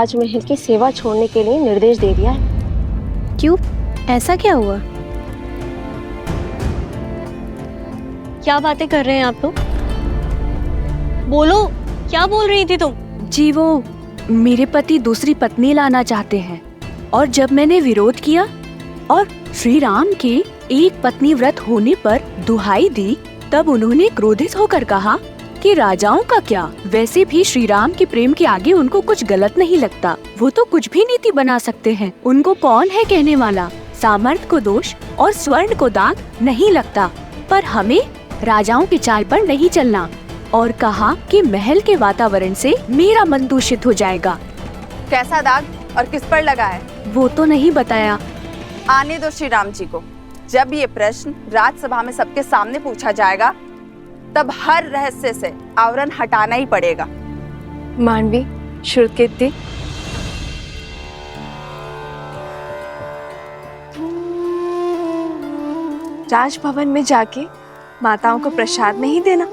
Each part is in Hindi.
राजमहल की सेवा छोड़ने के लिए निर्देश दे दिया है। क्यों? ऐसा क्या हुआ? क्या बातें कर रहे हैं आप लोग? बोलो, क्या बोल रही थी तुम? जी वो मेरे पति दूसरी पत्नी लाना चाहते हैं और जब मैंने विरोध किया और श्री राम के एक पत्नी व्रत होने पर दुहाई दी, तब उन्होंने क्रोधित होकर कहा कि राजाओं का क्या, वैसे भी श्री राम के प्रेम के आगे उनको कुछ गलत नहीं लगता। वो तो कुछ भी नीति बना सकते हैं। उनको कौन है कहने वाला? सामर्थ्य को दोष और स्वर्ण को दाग नहीं लगता। पर हमें राजाओं की चाल पर नहीं चलना। और कहा कि महल के वातावरण से मेरा मन दूषित हो जाएगा। कैसा दाग और किस पर लगा है? वो तो नहीं बताया। आने दो श्री राम जी को। जब ये प्रश्न राजसभा में सबके सामने पूछा जाएगा, तब हर रहस्य से आवरण हटाना ही पड़ेगा। मांडवी, श्रुतकीर्ति, राजभवन में जाके माताओं को प्रसाद नहीं देना।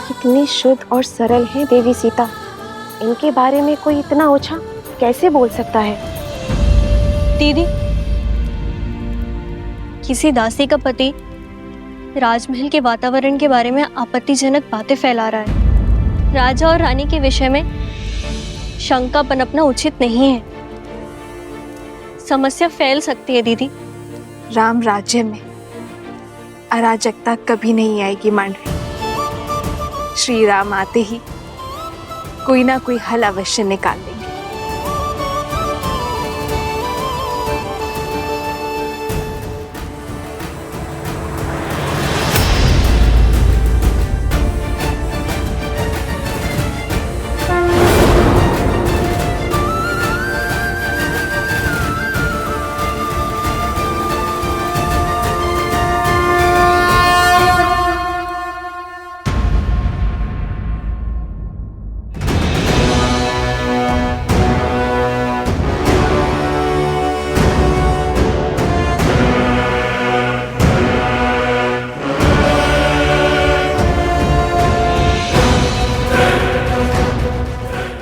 कितनी शुद्ध और सरल है देवी सीता। इनके बारे में कोई इतना ओछा कैसे बोल सकता है? दीदी, किसी दासी का पति राजमहल के वातावरण के बारे में आपत्तिजनक बातें फैला रहा है। राजा और रानी के विषय में शंका पनपना उचित नहीं है। समस्या फैल सकती है दीदी। राम राज्य में अराजकता कभी नहीं आएगी मांडवी। श्री राम आते ही कोई ना कोई हल अवश्य निकाल लेंगे।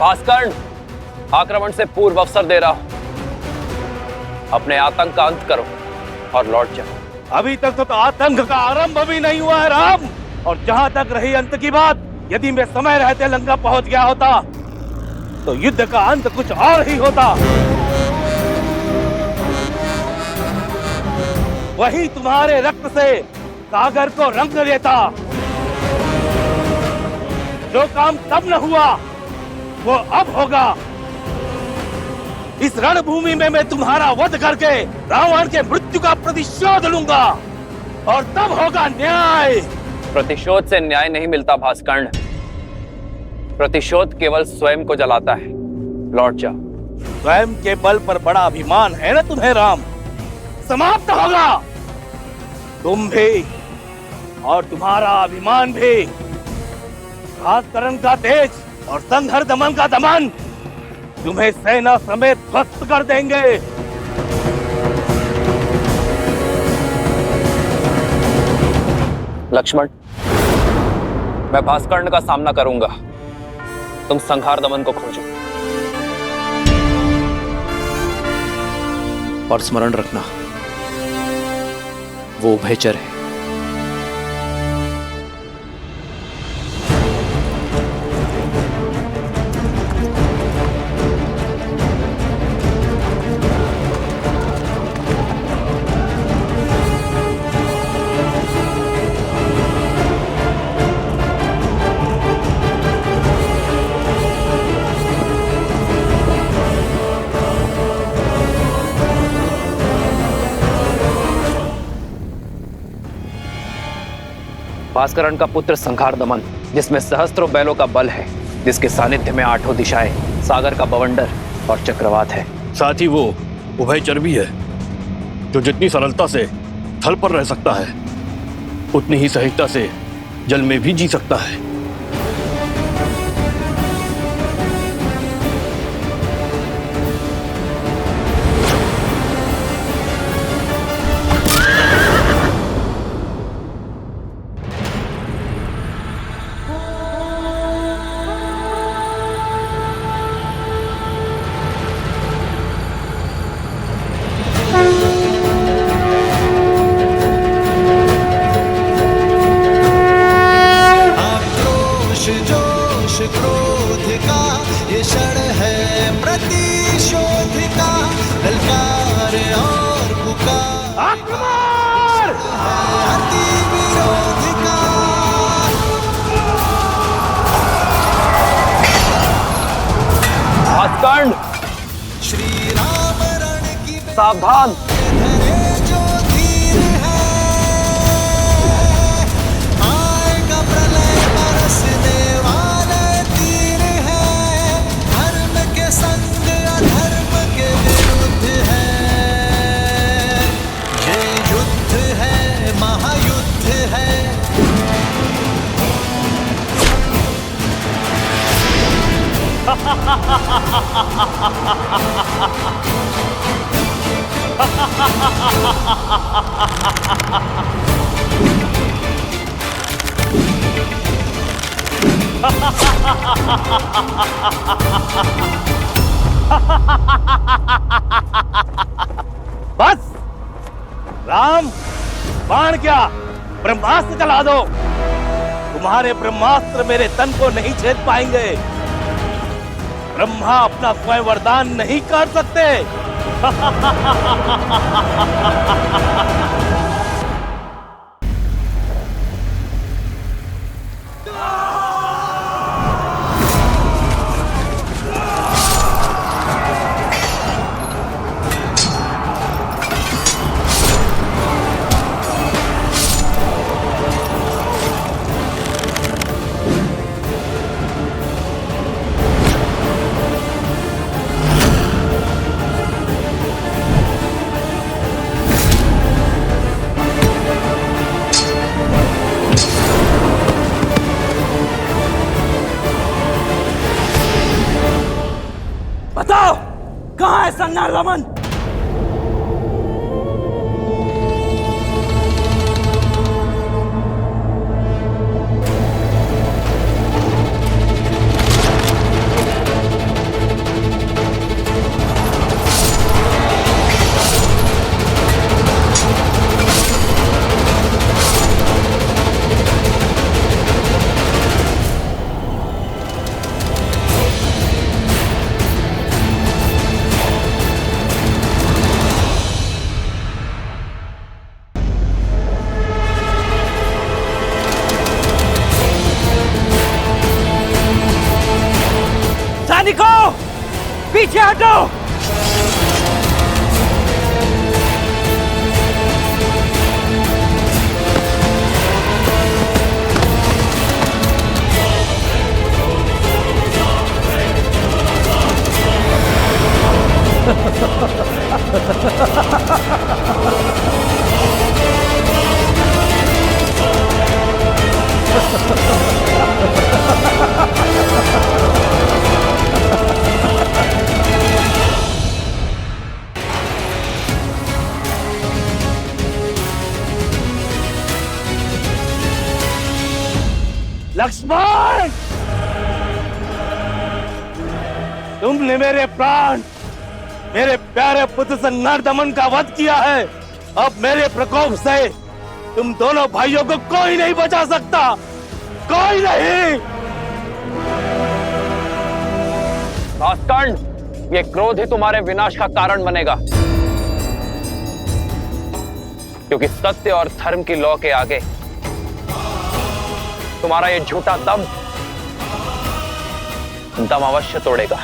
भास्करण, आक्रमण से पूर्व अवसर दे रहा हूं। अपने आतंक का अंत करो और लौट जाओ। अभी तक तो आतंक का आरंभ भी नहीं हुआ है राम। और जहां तक रही अंत की बात, यदि मैं समय रहते लंका पहुंच गया होता तो युद्ध का अंत कुछ और ही होता। वही तुम्हारे रक्त से सागर को रंग देता। जो काम तब न हुआ वो अब होगा। इस रणभूमि में मैं तुम्हारा वध करके रावण के मृत्यु का प्रतिशोध लूंगा और तब होगा न्याय। प्रतिशोध से न्याय नहीं मिलता भास्कर्ण। प्रतिशोध केवल स्वयं को जलाता है। लौट जाओ। स्वयं के बल पर बड़ा अभिमान है ना तुम्हें राम। समाप्त होगा तुम भी और तुम्हारा अभिमान भी। भास्करण का तेज और संघर दमन का दमन तुम्हें सेना समेत ध्वस्त कर देंगे। लक्ष्मण, मैं भास्कर्ण का सामना करूंगा। तुम संहार दमन को खोजो। और स्मरण रखना, वो उभयचर है। भास्करण का पुत्र संहार दमन, जिसमें सहस्त्रों बैलों का बल है, जिसके सानिध्य में आठों दिशाएं, सागर का बवंडर और चक्रवात है। साथ ही वो उभयचर भी है, जो जितनी सरलता से थल पर रह सकता है, उतनी ही सहिष्णुता से जल में भी जी सकता है। क्रोध का ये क्षण है प्रतिशोध का ललकार और पुकार अति विरोध का। भास्कंड, श्री राम रण की सावधान। धरे जो धीर है आएगा प्रलय बरसने वाले तीर है धर्म के संग अधर्म के विरुद्ध है ये युद्ध है महायुद्ध है। बस राम, बाण क्या ब्रह्मास्त्र चला दो। तुम्हारे ब्रह्मास्त्र मेरे तन को नहीं छेद पाएंगे। ब्रह्मा अपना स्वयं वरदान नहीं कर सकते। बताओ कहां है संगार रमन? सैनिकों, पीछे हटो। लक्ष्मण, तुमने मेरे प्राण, मेरे प्यारे पुत्र संगार दमन का वध किया है। अब मेरे प्रकोप से तुम दोनों भाइयों को कोई नहीं बचा सकता, कोई नहीं। भास्कंड, ये क्रोध ही तुम्हारे विनाश का कारण बनेगा, क्योंकि सत्य और धर्म की लौ के आगे तुम्हारा ये झूठा दम अवश्य तोड़ेगा।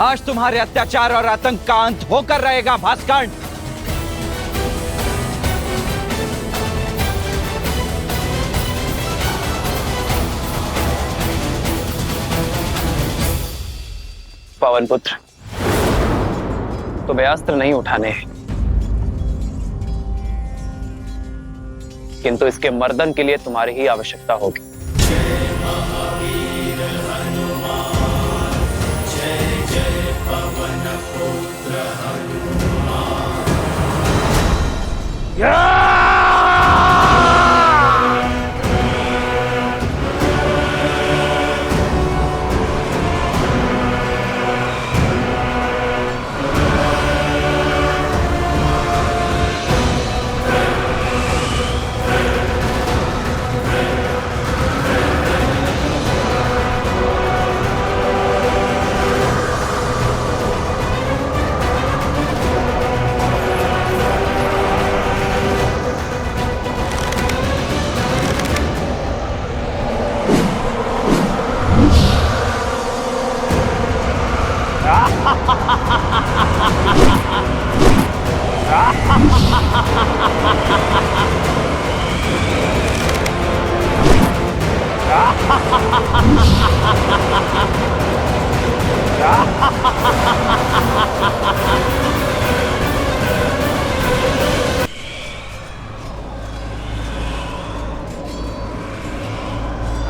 आज तुम्हारे अत्याचार और आतंक का अंत होकर रहेगा भास्कंड। पवन पुत्र, तुम्हें अस्त्र नहीं उठाने हैं, किंतु इसके मर्दन के लिए तुम्हारी ही आवश्यकता होगी।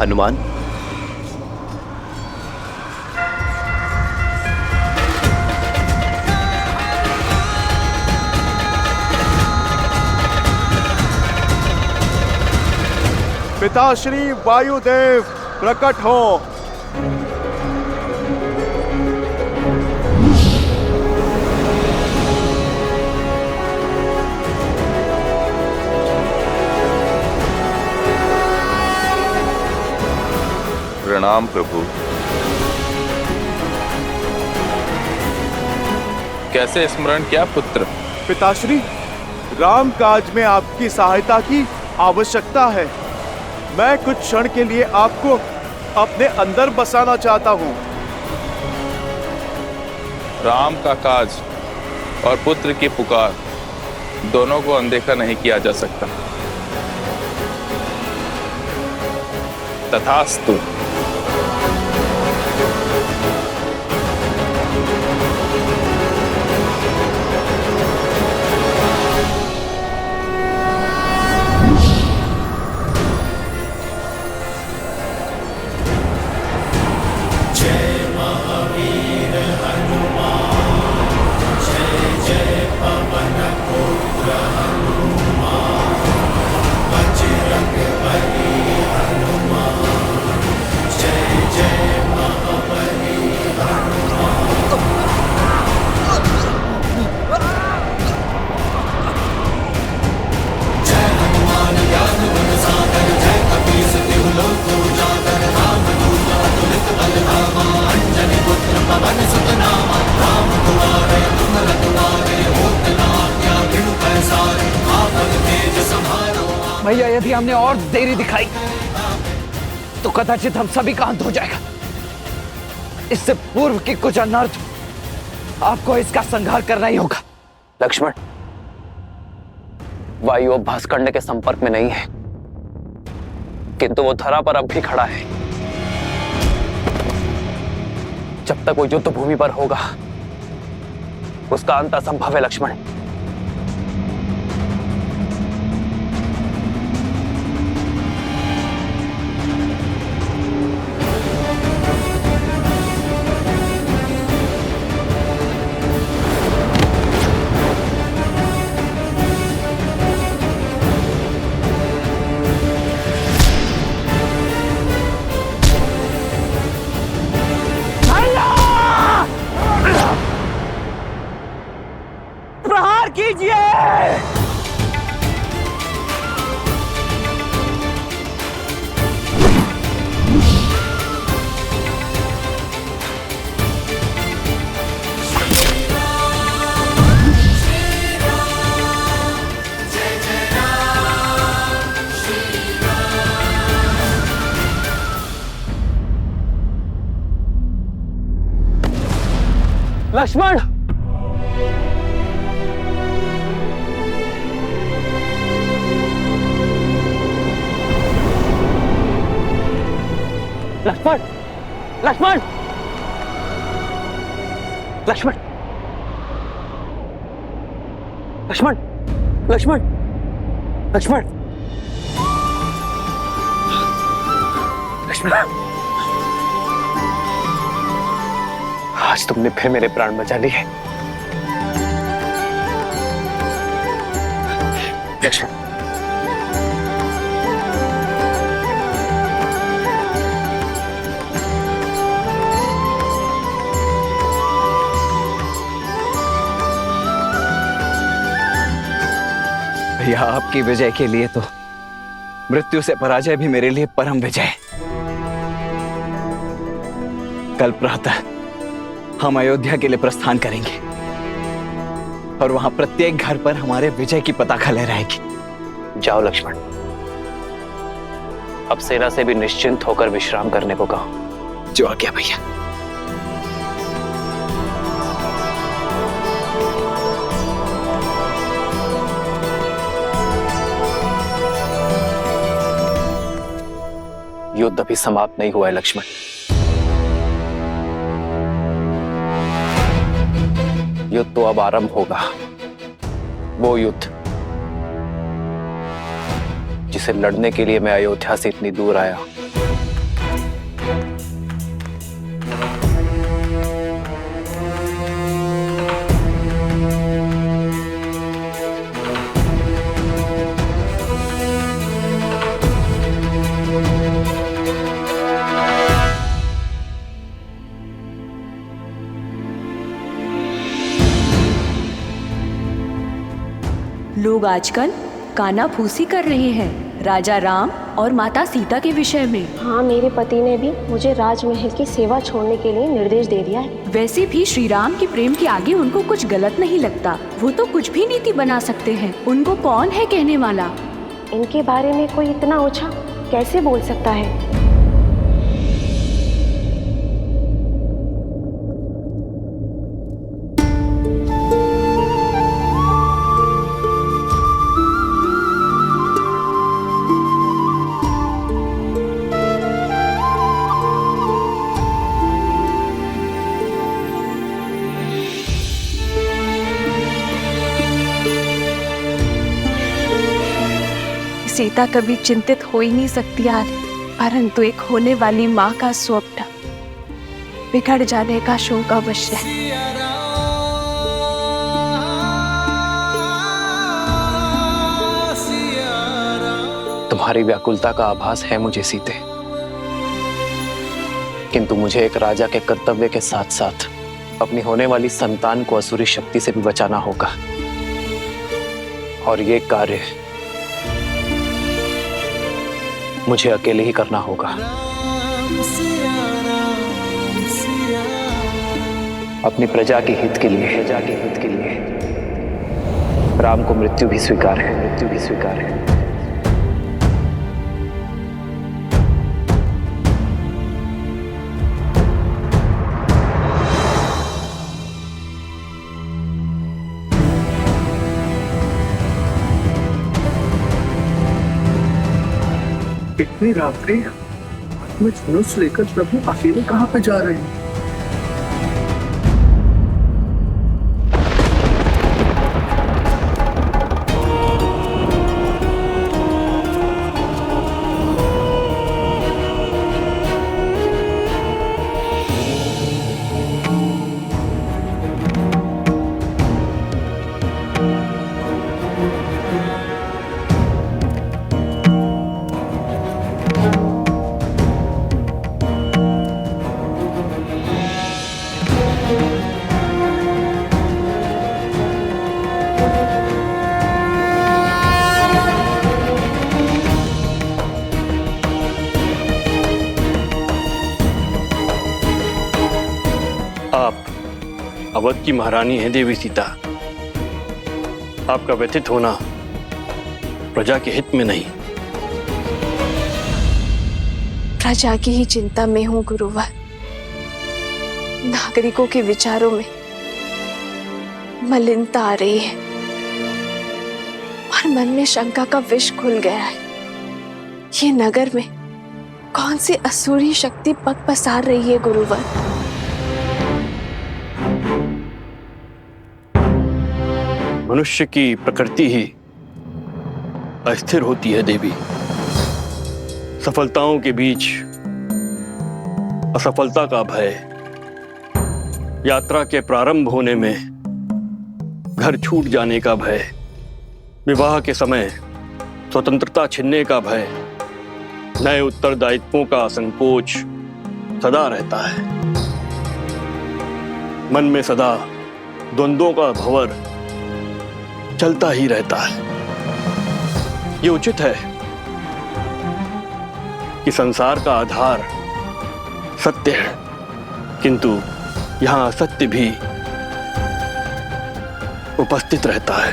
हनुमान, पिताश्री वायुदेव प्रकट हो। प्रणाम प्रभु। कैसे स्मरण किया पुत्र? पिताश्री, राम काज में आपकी सहायता की आवश्यकता है। मैं कुछ क्षण के लिए आपको अपने अंदर बसाना चाहता हूँ। राम का काज और पुत्र की पुकार दोनों को अनदेखा नहीं किया जा सकता। तथास्तु। भैया, यदि हमने और देरी दिखाई तो कदाचित हम सभी का अंत हो जाएगा। इससे पूर्व की कुछ अनर्थ आपको इसका संहार करना ही होगा। लक्ष्मण, वायु अब भास्कर्ण्य के संपर्क में नहीं है, किंतु वो धरा पर अब भी खड़ा है। जब तक वो युद्ध भूमि पर होगा उसका अंत असंभव है। लक्ष्मण, प्रहार कीजिए। लक्ष्मण, लक्ष्मण, लक्ष्मण, लक्ष्मण, लक्ष्मण, लक्ष्मण, लक्ष्मण, लक्ष्मण, आज तुमने फिर मेरे प्राण बचा लिए। लक्ष्मण, भैया, आपकी विजय के लिए तो मृत्यु से पराजय भी मेरे लिए परम विजय है। कल प्रातः हम अयोध्या के लिए प्रस्थान करेंगे और वहां प्रत्येक घर पर हमारे विजय की पताका लहराएगी। जाओ लक्ष्मण, अब सेना से भी निश्चिंत होकर विश्राम करने को कहो। जो आज्ञा भैया। युद्ध अभी समाप्त नहीं हुआ है लक्ष्मण। युद्ध तो अब आरंभ होगा, वो युद्ध जिसे लड़ने के लिए मैं अयोध्या से इतनी दूर आया। लोग आजकल कानाफूसी कर रहे हैं राजा राम और माता सीता के विषय में। हाँ, मेरे पति ने भी मुझे राजमहल की सेवा छोड़ने के लिए निर्देश दे दिया है। वैसे भी श्री राम के प्रेम के आगे उनको कुछ गलत नहीं लगता। वो तो कुछ भी नीति बना सकते हैं। उनको कौन है कहने वाला? इनके बारे में कोई इतना ओछा कैसे बोल सकता है? सीता कभी चिंतित हो ही नहीं सकती यार, परंतु एक होने वाली माँ का स्वप्न बिगड़ जाने का शोक अवश्य है। तुम्हारी व्याकुलता का आभास है मुझे सीते, किंतु मुझे एक राजा के कर्तव्य के साथ साथ अपनी होने वाली संतान को असुरी शक्ति से भी बचाना होगा, और ये कार्य मुझे अकेले ही करना होगा। अपनी प्रजा के हित के लिए राम को मृत्यु भी स्वीकार है। इतनी रात्रि में धनुष लेकर प्रभु अकेले कहाँ पे जा रहे हैं? अवध की महारानी है देवी सीता। आपका व्यथित होना प्रजा के हित में नहीं। प्रजा की ही चिंता में हूँ गुरुवर। नागरिकों के विचारों में मलिनता आ रही है और मन में शंका का विष घुल गया है। ये नगर में कौन सी असुरी शक्ति पग पसार रही है गुरुवर? मनुष्य की प्रकृति ही अस्थिर होती है देवी। सफलताओं के बीच असफलता का भय, यात्रा के प्रारंभ होने में घर छूट जाने का भय, विवाह के समय स्वतंत्रता छिनने का भय, नए उत्तरदायित्वों का संकोच सदा रहता है। मन में सदा द्वंद्वों का भंवर चलता ही रहता है। ये उचित है कि संसार का आधार सत्य है, किंतु यहां असत्य भी उपस्थित रहता है।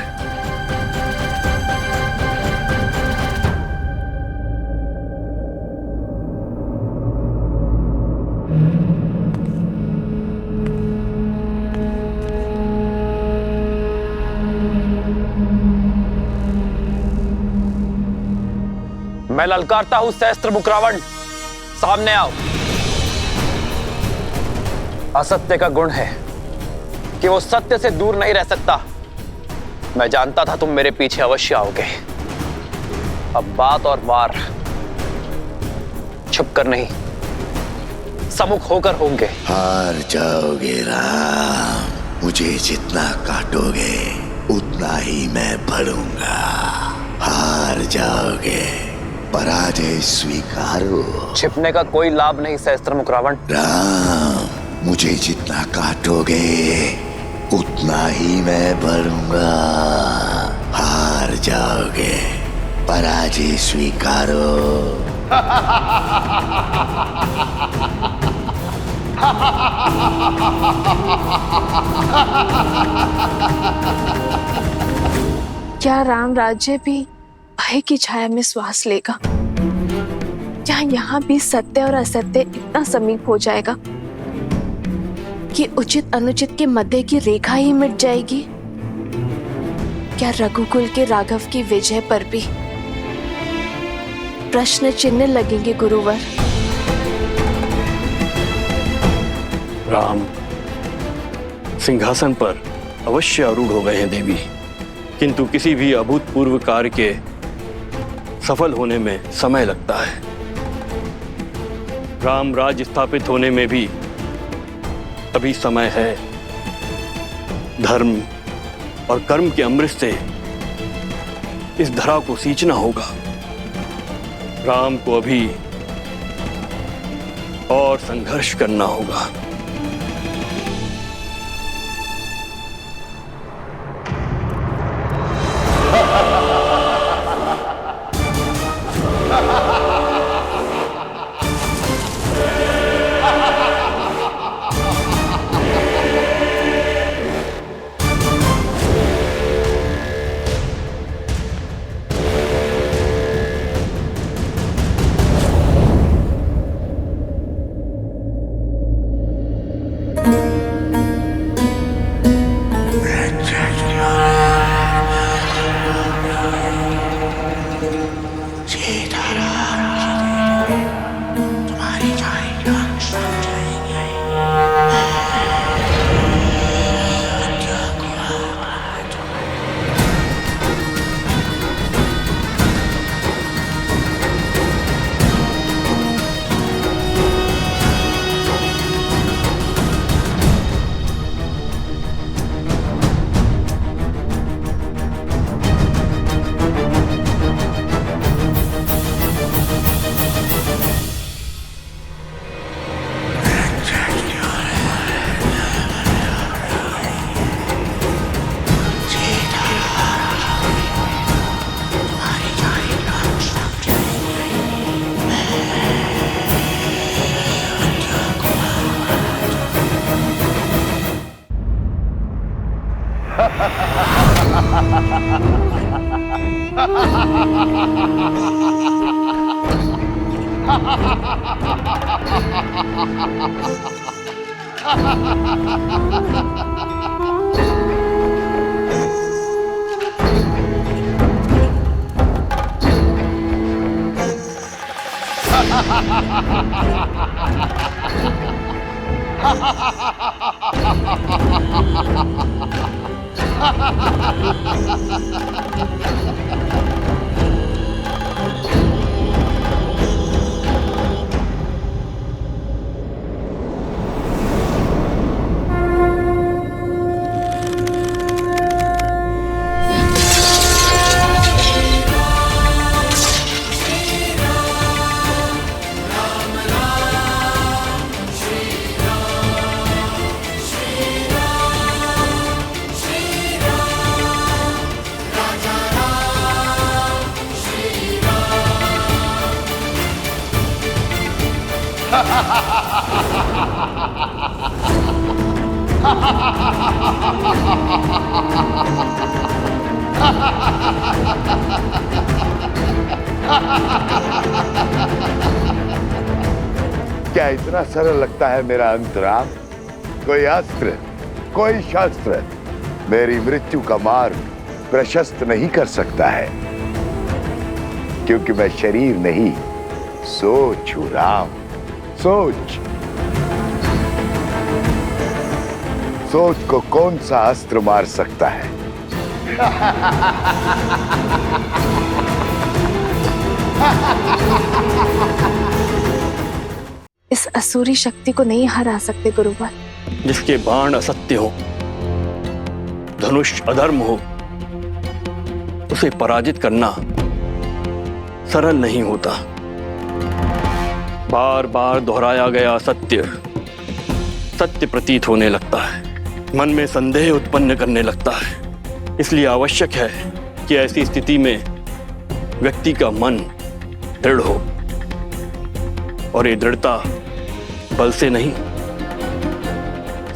मैं ललकारता हूं सहस्त्र मुख रावण, सामने आओ। असत्य का गुण है कि वो सत्य से दूर नहीं रह सकता। मैं जानता था तुम मेरे पीछे अवश्य आओगे। अब बात और वार छुपकर नहीं, सम्मुख होकर होंगे। हार जाओगे राम, मुझे जितना काटोगे उतना ही मैं बढ़ूंगा। हार जाओगे, पराजय स्वीकारो। छिपने का कोई लाभ नहीं सहस्त्रमुख रावण। राम, मुझे जितना काटोगे उतना ही मैं बढ़ूंगा। हार जाओगे, पराजय स्वीकारो। क्या राम राज्य भी भय की छाया में श्वास लेगा? क्या यहाँ भी सत्य और असत्य इतना समीप हो जाएगा कि उचित अनुचित के मध्य की रेखा ही मिट जाएगी? क्या रघुकुल के राघव की विजय पर भी प्रश्न चिन्ह लगेंगे गुरुवर? राम सिंहासन पर अवश्य आरूढ़ हो गए हैं देवी, किंतु किसी भी अभूतपूर्व कार्य के सफल होने में समय लगता है। राम राज्य स्थापित होने में भी अभी समय है। धर्म और कर्म के अमृत से इस धरा को सींचना होगा। राम को अभी और संघर्ष करना होगा। क्या इतना सरल लगता है मेरा अंतराम? कोई अस्त्र, कोई शास्त्र मेरी मृत्यु का मार्ग प्रशस्त नहीं कर सकता है, क्योंकि मैं शरीर नहीं, सोच हूं राम, सोच। सोच को कौन सा अस्त्र मार सकता है? इस असुरी शक्ति को नहीं हरा सकते गुरुवर। जिसके बाण असत्य हो, धनुष अधर्म हो, उसे पराजित करना सरल नहीं होता। बार बार दोहराया गया सत्य सत्य प्रतीत होने लगता है, मन में संदेह उत्पन्न करने लगता है। इसलिए आवश्यक है कि ऐसी स्थिति में व्यक्ति का मन दृढ़ हो, और ये दृढ़ता बल से नहीं,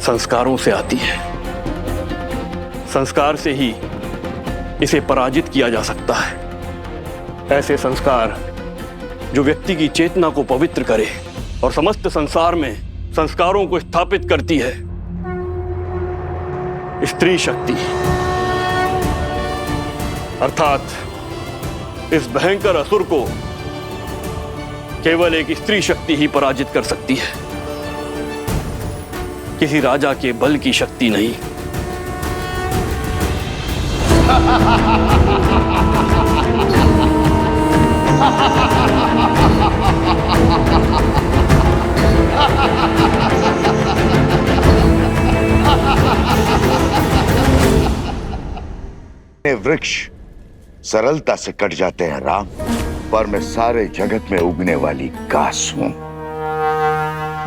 संस्कारों से आती है। संस्कार से ही इसे पराजित किया जा सकता है। ऐसे संस्कार जो व्यक्ति की चेतना को पवित्र करे और समस्त संसार में संस्कारों को स्थापित करती है। स्त्री शक्ति, अर्थात इस भयंकर असुर को केवल एक स्त्री शक्ति ही पराजित कर सकती है, किसी राजा के बल की शक्ति नहीं। वृक्ष सरलता से कट जाते हैं राम, पर मैं सारे जगत में उगने वाली घास हूं,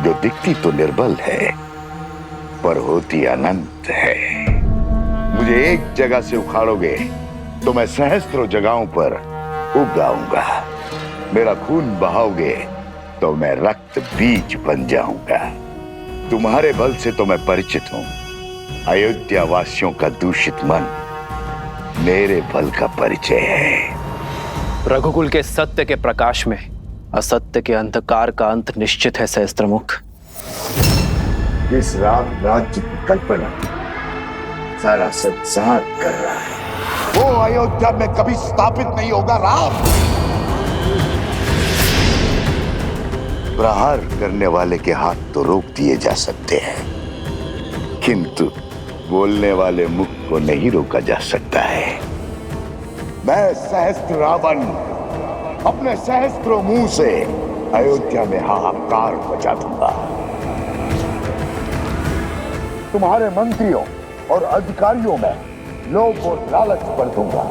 जो दिखती तो निर्बल है पर होती अनंत है। मुझे एक जगह से उखाड़ोगे तो मैं सहस्त्रों जगहों पर उग आऊंगा। मेरा खून बहाओगे तो मैं रक्त बीज बन जाऊंगा। तुम्हारे बल से तो मैं परिचित हूं, अयोध्या वासियों का दूषित मन मेरे बल का परिचय है। रघुकुल के सत्य के प्रकाश में असत्य के अंधकार का अंत निश्चित है सहस्त्रमुख। इस राम राज्य की कल्पना सारा संसार कर रहा है, वो अयोध्या में कभी स्थापित नहीं होगा राम। प्रहार करने वाले के हाथ तो रोक दिए जा सकते हैं, किंतु बोलने वाले मुख को नहीं रोका जा सकता है। मैं सहस्त्र रावण अपने सहस्त्रों मुंह से अयोध्या में हाहाकार मचा दूंगा। तुम्हारे मंत्रियों और अधिकारियों में लोभ और लालच भर दूंगा।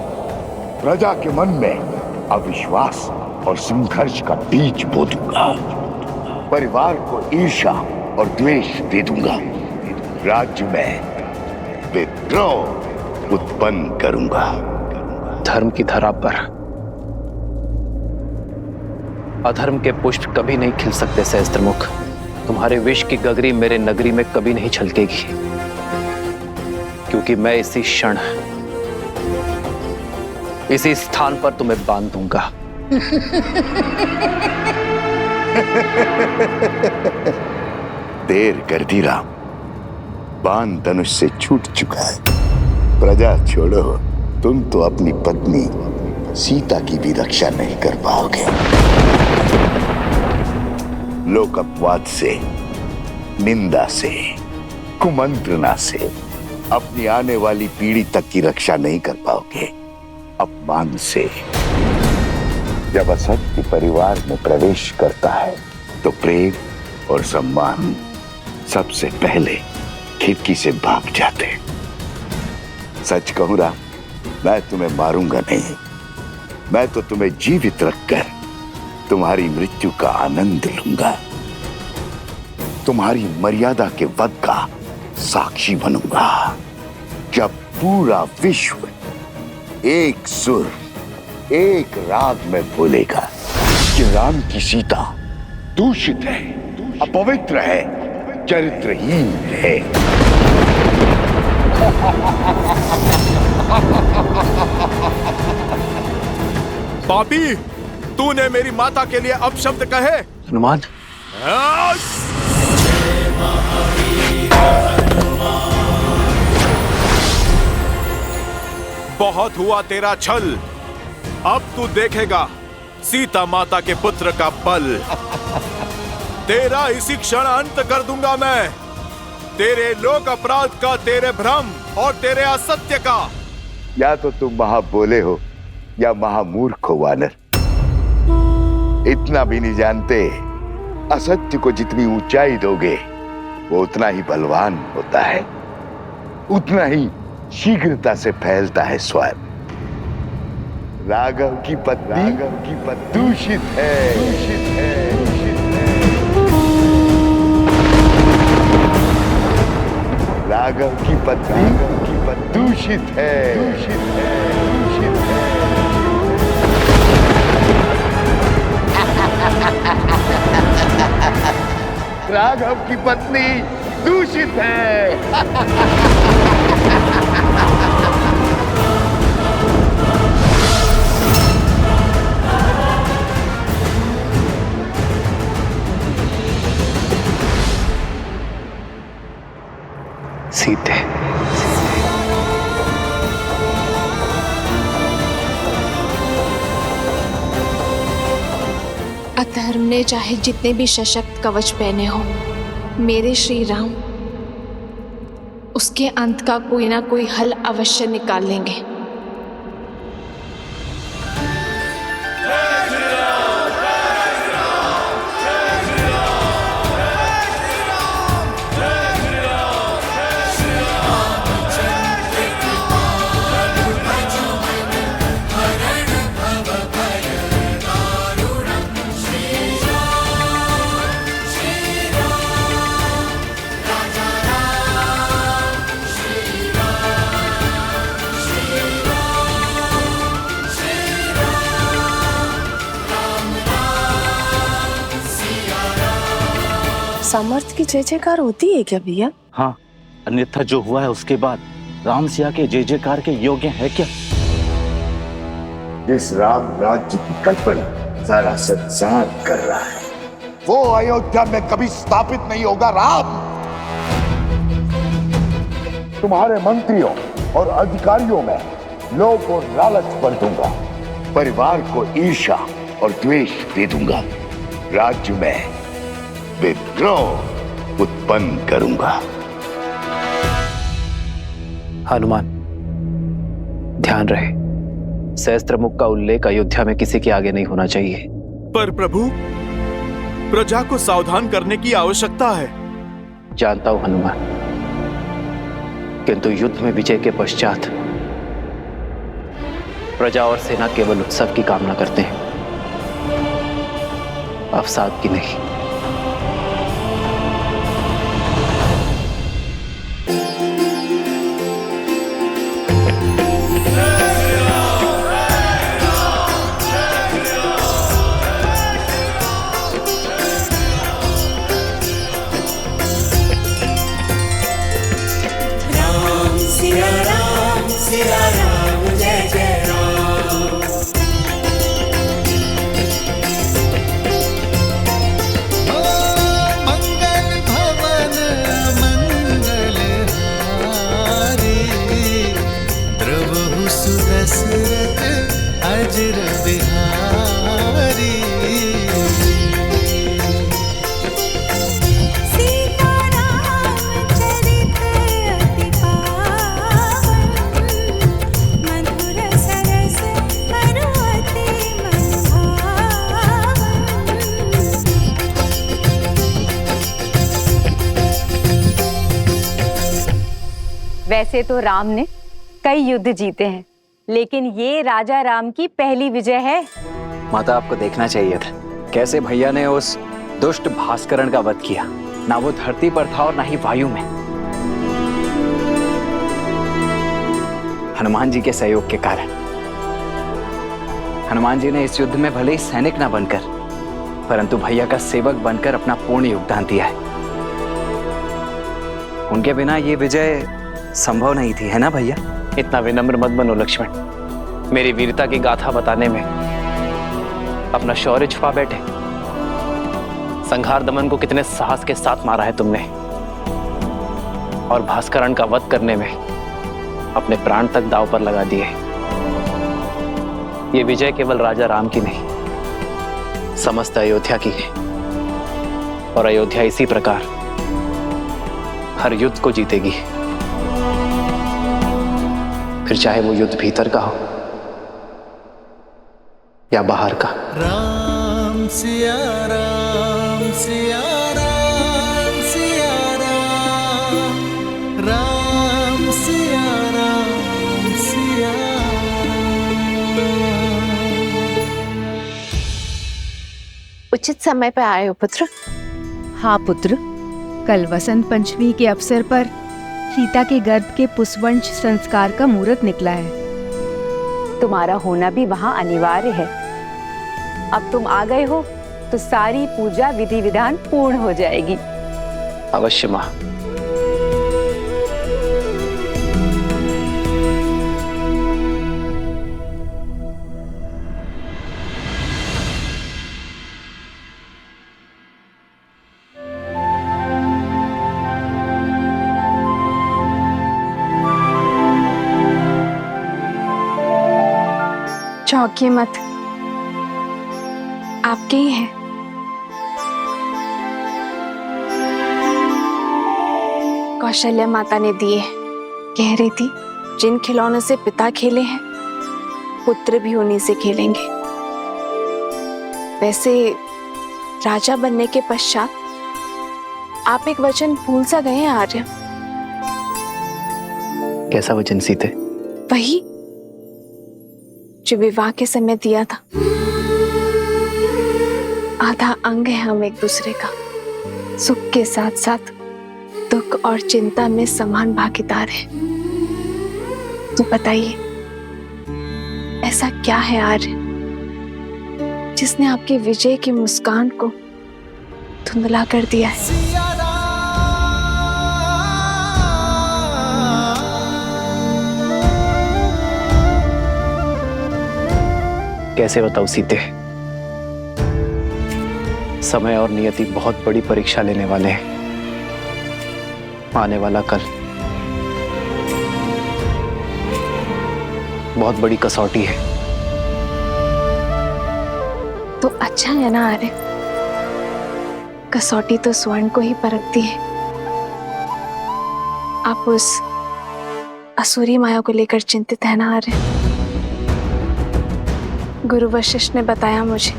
प्रजा के मन में अविश्वास और संघर्ष का बीज बो दूंगा। परिवार को ईर्ष्या और द्वेष दे दूंगा। राज्य में विद्रोह उत्पन्न करूंगा। धर्म की धरा पर अधर्म के पुष्प कभी नहीं खिल सकते सहस्त्रमुख। तुम्हारे विष की गगरी मेरे नगरी में कभी नहीं छलकेगी, क्योंकि मैं इसी क्षण इसी स्थान पर तुम्हें बांध दूंगा। देर कर दी राम, बाण धनुष से छूट चुका है। प्रजा छोड़ो, तुम तो अपनी पत्नी सीता की भी रक्षा नहीं कर पाओगे। लोक अपवाद से, निंदा से, कुमंत्रणा से अपनी आने वाली पीढ़ी तक की रक्षा नहीं कर पाओगे। अपमान से जब असत्य परिवार में प्रवेश करता है तो प्रेम और सम्मान सबसे पहले खिड़की से भाग जाते। सच कहूं राम, मैं तुम्हें मारूंगा नहीं, मैं तो तुम्हें जीवित रखकर तुम्हारी मृत्यु का आनंद लूंगा। तुम्हारी मर्यादा के वध का साक्षी बनूंगा। जब पूरा विश्व एक सुर एक राग में बोलेगा कि राम की सीता दूषित है, अपवित्र है, चरित्रहीन है। पापी, तूने मेरी माता के लिए अपशब्द कहे। हनुमान, बहुत हुआ तेरा छल, अब तू देखेगा सीता माता के पुत्र का बल। तेरा इसी क्षण अंत कर दूंगा मैं, तेरे लोक अपराध का, तेरे भ्रम और तेरे असत्य का। या तो तुम महाबोले हो या महामूर्ख हो वानर। इतना भी नहीं जानते, असत्य को जितनी ऊंचाई दोगे वो उतना ही बलवान होता है, उतना ही शीघ्रता से फैलता है स्वयं। राघव की पत्नी दूषित है, दूषित है, दूषित है। राघव की पत्नी दूषित है, दूषित है, दूषित है। राघव की पत्नी दूषित है। सीते, अधर्म ने चाहे जितने भी सशक्त कवच पहने हो, मेरे श्री राम उसके अंत का कोई ना कोई हल अवश्य निकाल लेंगे। समर्थ की जय जयकार होती है क्या भैया? हाँ, अन्यथा जो हुआ है उसके बाद राम सिया के जय जयकार के योग्य है क्या? जिस राम राज्य की कल्पना सारा संसार कर रहा है, वो अयोध्या में कभी स्थापित नहीं होगा। राम, तुम्हारे मंत्रियों और अधिकारियों में लोभ और लालच भर दूंगा, परिवार को ईर्ष्या और द्वेष दे दूंगा, राज्य में विद्रोह उत्पन्न करूंगा। हनुमान, ध्यान रहे, सहस्त्रमुख का उल्लेख अयोध्या में किसी के आगे नहीं होना चाहिए। पर प्रभु, प्रजा को सावधान करने की आवश्यकता है। जानता हूं हनुमान, किंतु युद्ध में विजय के पश्चात प्रजा और सेना केवल उत्सव की कामना करते हैं, अवसाद की नहीं। वैसे तो राम ने कई युद्ध जीते हैं, लेकिन ये राजा राम की पहली विजय है। माता, आपको देखना चाहिए था कैसे भैया ने उस दुष्ट भास्करण का वध किया। ना वो धरती पर था और ना ही वायु में। हनुमान जी के सहयोग के कारण हनुमान जी ने इस युद्ध में भले ही सैनिक ना बनकर परंतु भैया का सेवक बनकर अपना पूर्ण योगदान दिया है। उनके बिना ये विजय संभव नहीं थी, है ना भैया? इतना विनम्र मत बनो लक्ष्मण। मेरी वीरता की गाथा बताने में अपना शौर्य छुपा बैठे। संहार दमन को कितने साहस के साथ मारा है तुमने, और भास्करण का वध करने में अपने प्राण तक दांव पर लगा दिए। ये विजय केवल राजा राम की नहीं, समस्त अयोध्या की है। और अयोध्या इसी प्रकार हर युद्ध को जीतेगी, फिर चाहे वो युद्ध भीतर का हो या बाहर का। राम सिया राम सिया राम सिया राम, राम सिया राम सिया उचित समय पर आए हो पुत्र। हाँ पुत्र, कल वसंत पंचमी के अवसर पर सीता के गर्भ के पुष्पवंश संस्कार का मुहूर्त निकला है। तुम्हारा होना भी वहाँ अनिवार्य है। अब तुम आ गए हो तो सारी पूजा विधि विधान पूर्ण हो जाएगी। अवश्य मां। चौंकिए मत, आपके ही है। कौशल्या माता ने दिए। कह रही थी जिन खिलौनों से पिता खेले हैं पुत्र भी उन्हीं से खेलेंगे। वैसे राजा बनने के पश्चात आप एक वचन भूल सा गए हैं आर्य। कैसा वचन सीते? वही जो विवाह के समय दिया था। आधा अंग है हम एक दूसरे का, सुख के साथ साथ दुख और चिंता में समान भागीदार है। तो बताइए ऐसा क्या है आर्य जिसने आपकी विजय की मुस्कान को धुंधला कर दिया है? कैसे बताऊं सीते? समय और नियति बहुत बड़ी परीक्षा लेने वाले हैं। आने वाला कल बहुत बड़ी कसौटी है। तो अच्छा है ना आर्य, कसौटी तो स्वर्ण को ही परखती है। आप उस असुरी माया को लेकर चिंतित है ना आर्य? गुरु वशिष्ठ ने बताया मुझे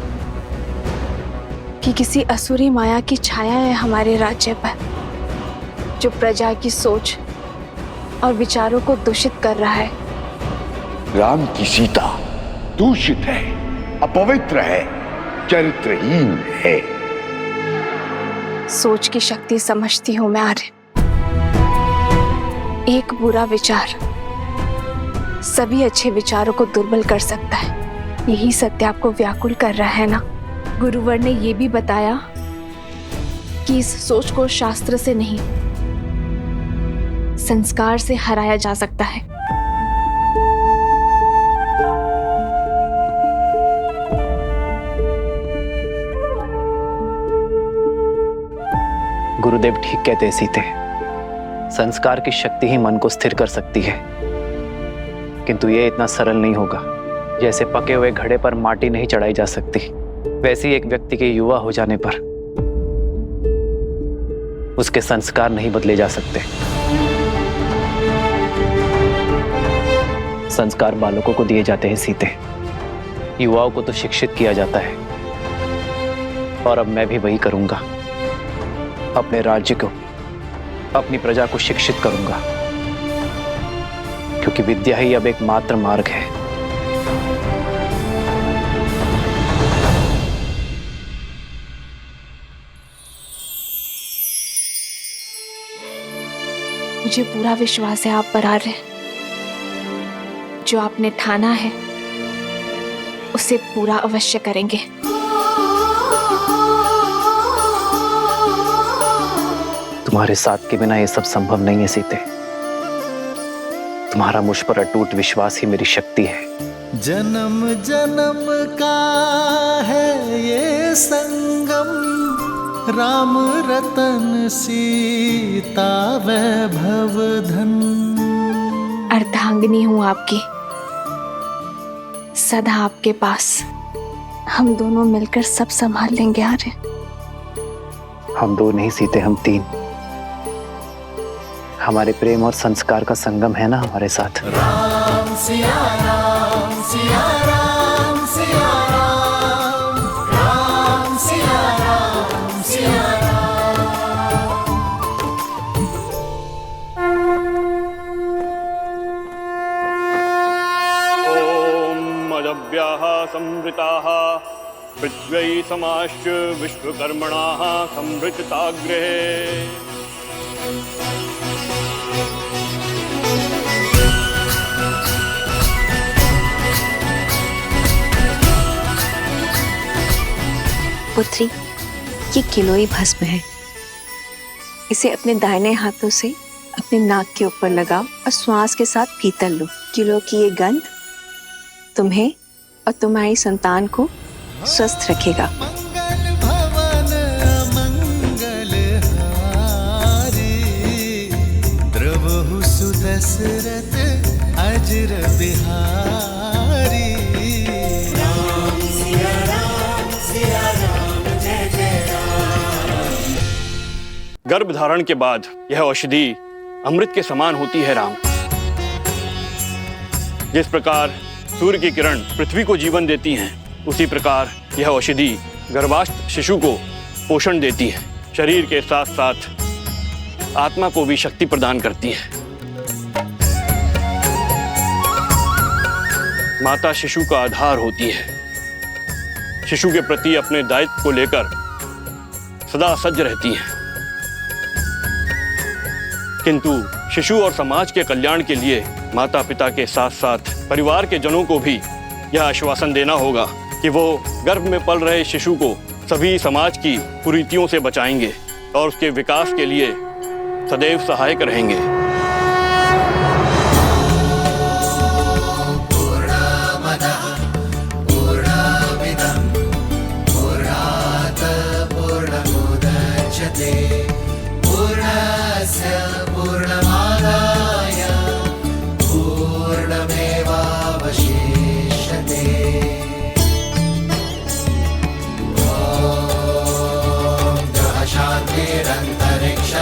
कि किसी असुरी माया की छाया है हमारे राज्य पर, जो प्रजा की सोच और विचारों को दूषित कर रहा है। राम की सीता दूषित है, अपवित्र है, चरित्रहीन है। सोच की शक्ति समझती हूं मैं आर्य। एक बुरा विचार सभी अच्छे विचारों को दुर्बल कर सकता है। यही सत्य आपको व्याकुल कर रहा है ना? गुरुवर ने यह भी बताया कि इस सोच को शास्त्र से नहीं संस्कार से हराया जा सकता है। गुरुदेव ठीक कहते हैं सीते। संस्कार की शक्ति ही मन को स्थिर कर सकती है, किंतु यह इतना सरल नहीं होगा। जैसे पके हुए घड़े पर माटी नहीं चढ़ाई जा सकती, वैसे ही एक व्यक्ति के युवा हो जाने पर उसके संस्कार नहीं बदले जा सकते। संस्कार बालकों को दिए जाते हैं सीते, युवाओं को तो शिक्षित किया जाता है। और अब मैं भी वही करूंगा। अपने राज्य को, अपनी प्रजा को शिक्षित करूंगा, क्योंकि विद्या ही अब एकमात्र मार्ग है। मुझे पूरा विश्वास है आप पर आर्य। जो आपने ठाना है उसे पूरा अवश्य करेंगे। तुम्हारे साथ के बिना ये सब संभव नहीं है सीते। तुम्हारा मुझ पर अटूट विश्वास ही मेरी शक्ति है। जन्म जन्म का है ये संगम, राम रतन सीता वैभव धन। अर्धांगिनी हूँ आपकी, सदा आपके पास। हम दोनों मिलकर सब संभाल लेंगे आर्य। हम दो नहीं सीते, हम तीन। हमारे प्रेम और संस्कार का संगम है ना हमारे साथ। राम सिया राम सिया राम सिया राम, राम सिया राम सिया अजव्याः संवृताः पृथ्व्यै समाश्च विश्वकर्मणाः संवृतताग्रहे। पुत्री, ये किलोई भस्म है। इसे अपने दाहिने हाथों से अपने नाक के ऊपर लगाओ और श्वास के साथ भीतर लो। किलो की ये गंध तुम्हें और तुम्हारी संतान को स्वस्थ रखेगा। भवन अमंगल हारी, द्रवहु सुदशरथ अजर बिहारी। राम सिया राम सिया राम जय जय राम। गर्भ धारण के बाद यह औषधि अमृत के समान होती है राम। जिस प्रकार सूर्य की किरण पृथ्वी को जीवन देती हैं, उसी प्रकार यह औषधि गर्भास्थ शिशु को पोषण देती है। शरीर के साथ साथ आत्मा को भी शक्ति प्रदान करती है। माता शिशु का आधार होती है। शिशु के प्रति अपने दायित्व को लेकर सदा सज्ज रहती है। किंतु शिशु और समाज के कल्याण के लिए माता पिता के साथ साथ परिवार के जनों को भी यह आश्वासन देना होगा कि वो गर्भ में पल रहे शिशु को सभी समाज की कुरीतियों से बचाएंगे और उसके विकास के लिए सदैव सहायक रहेंगे।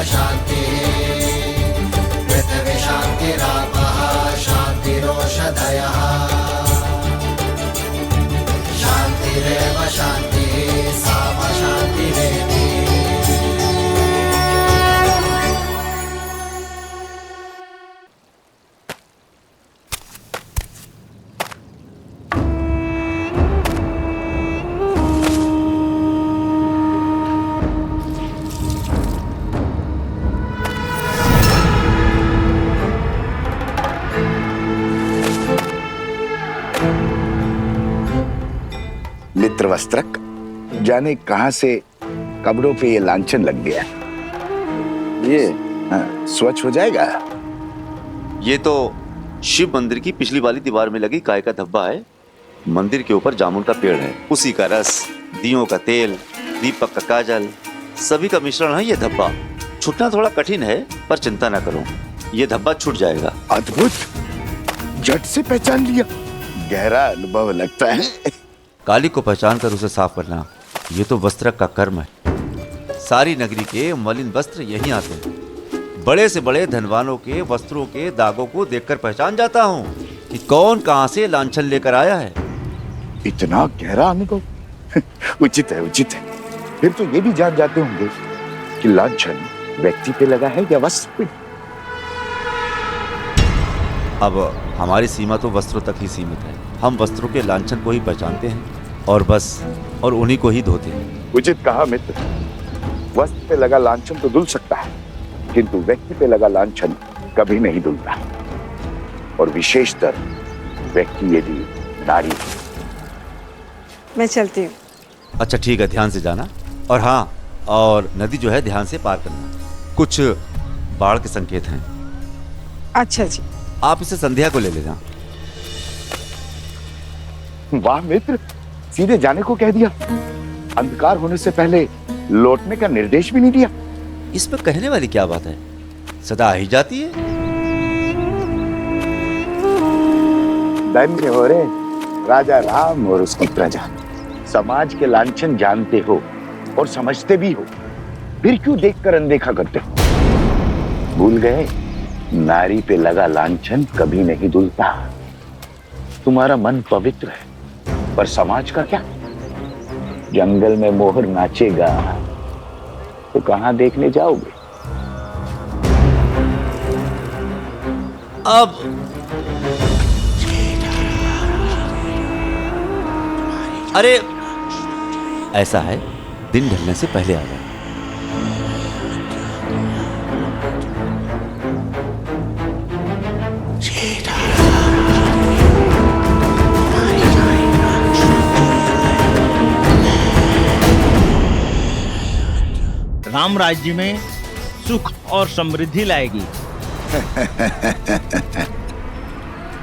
शांति पृथ्वी शांतिरापः शांतिरोषधयः शांतिरेव शांतिः साम शांतिरेधि। मित्रवस्त्रक, जाने कहां से कपड़ों पे ये लांछन लग गया। ये स्वच्छ हो जाएगा। ये तो शिव मंदिर की पिछली वाली दीवार में लगी गाय का धब्बा है। मंदिर के ऊपर जामुन का पेड़ है, उसी का रस, दियों का तेल, दीपक का काजल, सभी का मिश्रण है ये धब्बा। छूटना थोड़ा कठिन है, पर चिंता ना करो, ये धब्बा छूट जाएगा। अद्भुत, झट से पहचान लिया। गहरा अनुभव लगता है। काली को पहचान कर उसे साफ करना, ये तो वस्त्रक का कर्म है। सारी नगरी के मलिन वस्त्र यहीं आते हैं। बड़े से बड़े धनवानों के वस्त्रों के दागों को देखकर पहचान जाता हूँ कि कौन कहां से लांछन लेकर आया है। इतना गहरा अनुभव उचित है, उचित है। फिर तो ये भी जान जाते होंगे कि लांछन व्यक्ति पे लगा है या वस्त्र पे। अब हमारी सीमा तो वस्त्रों तक ही सीमित है। हम वस्त्रों के लांछन को ही पहचानते हैं और बस, और उन्हीं को ही धोते हैं। उचित कहा मित्र। वस्त्र पे लगा लांछन तो धुल सकता है, किंतु व्यक्ति पे लगा लांछन कभी नहीं धुलता, और विशेषतर व्यक्ति यदि नारी। मैं चलती हूँ। अच्छा ठीक है, ध्यान से जाना। और हाँ, और नदी जो है ध्यान से पार करना। कुछ बाढ़ के संकेत हैं। अच्छा जी। आप इसे संध्या को ले लेना। वाह मित्र, सीधे जाने को कह दिया। अंधकार होने से पहले लौटने का निर्देश भी नहीं दिया। इसमें कहने वाली क्या बात है, सदा ही जाती है। धन्य हो रे राजा राम और उसकी प्रजा। समाज के लांछन जानते हो और समझते भी हो, फिर क्यों देखकर अनदेखा करते हो? भूल गए, नारी पे लगा लांछन कभी नहीं धुलता। तुम्हारा मन पवित्र है, पर समाज का क्या? जंगल में मोहर नाचेगा तो कहां देखने जाओगे? अब अरे ऐसा है, दिन ढलने से पहले आ जाए। राम राज्य में सुख और समृद्धि लाएगी।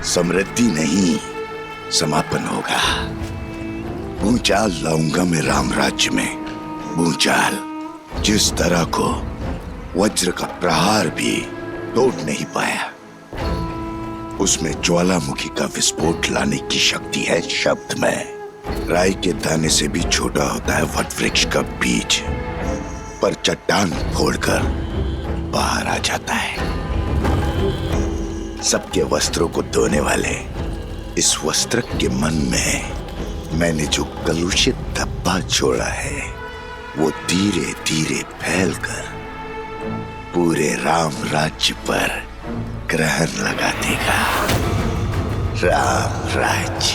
समृद्धि नहीं, समापन होगा। भूचाल लाऊंगा मैं राम राज्य में। भूचाल जिस तरह को वज्र का प्रहार भी तोड़ नहीं पाया, उसमें ज्वालामुखी का विस्फोट लाने की शक्ति है शब्द में। राई के दाने से भी छोटा होता है वट वृक्ष का बीज, पर चट्टान फोड़कर बाहर आ जाता है। सबके वस्त्रों को धोने वाले इस वस्त्र के मन में मैंने जो कलुषित धब्बा छोड़ा है, वो धीरे धीरे फैलकर पूरे राम राज्य पर ग्रहण लगा देगा। राम राज्य।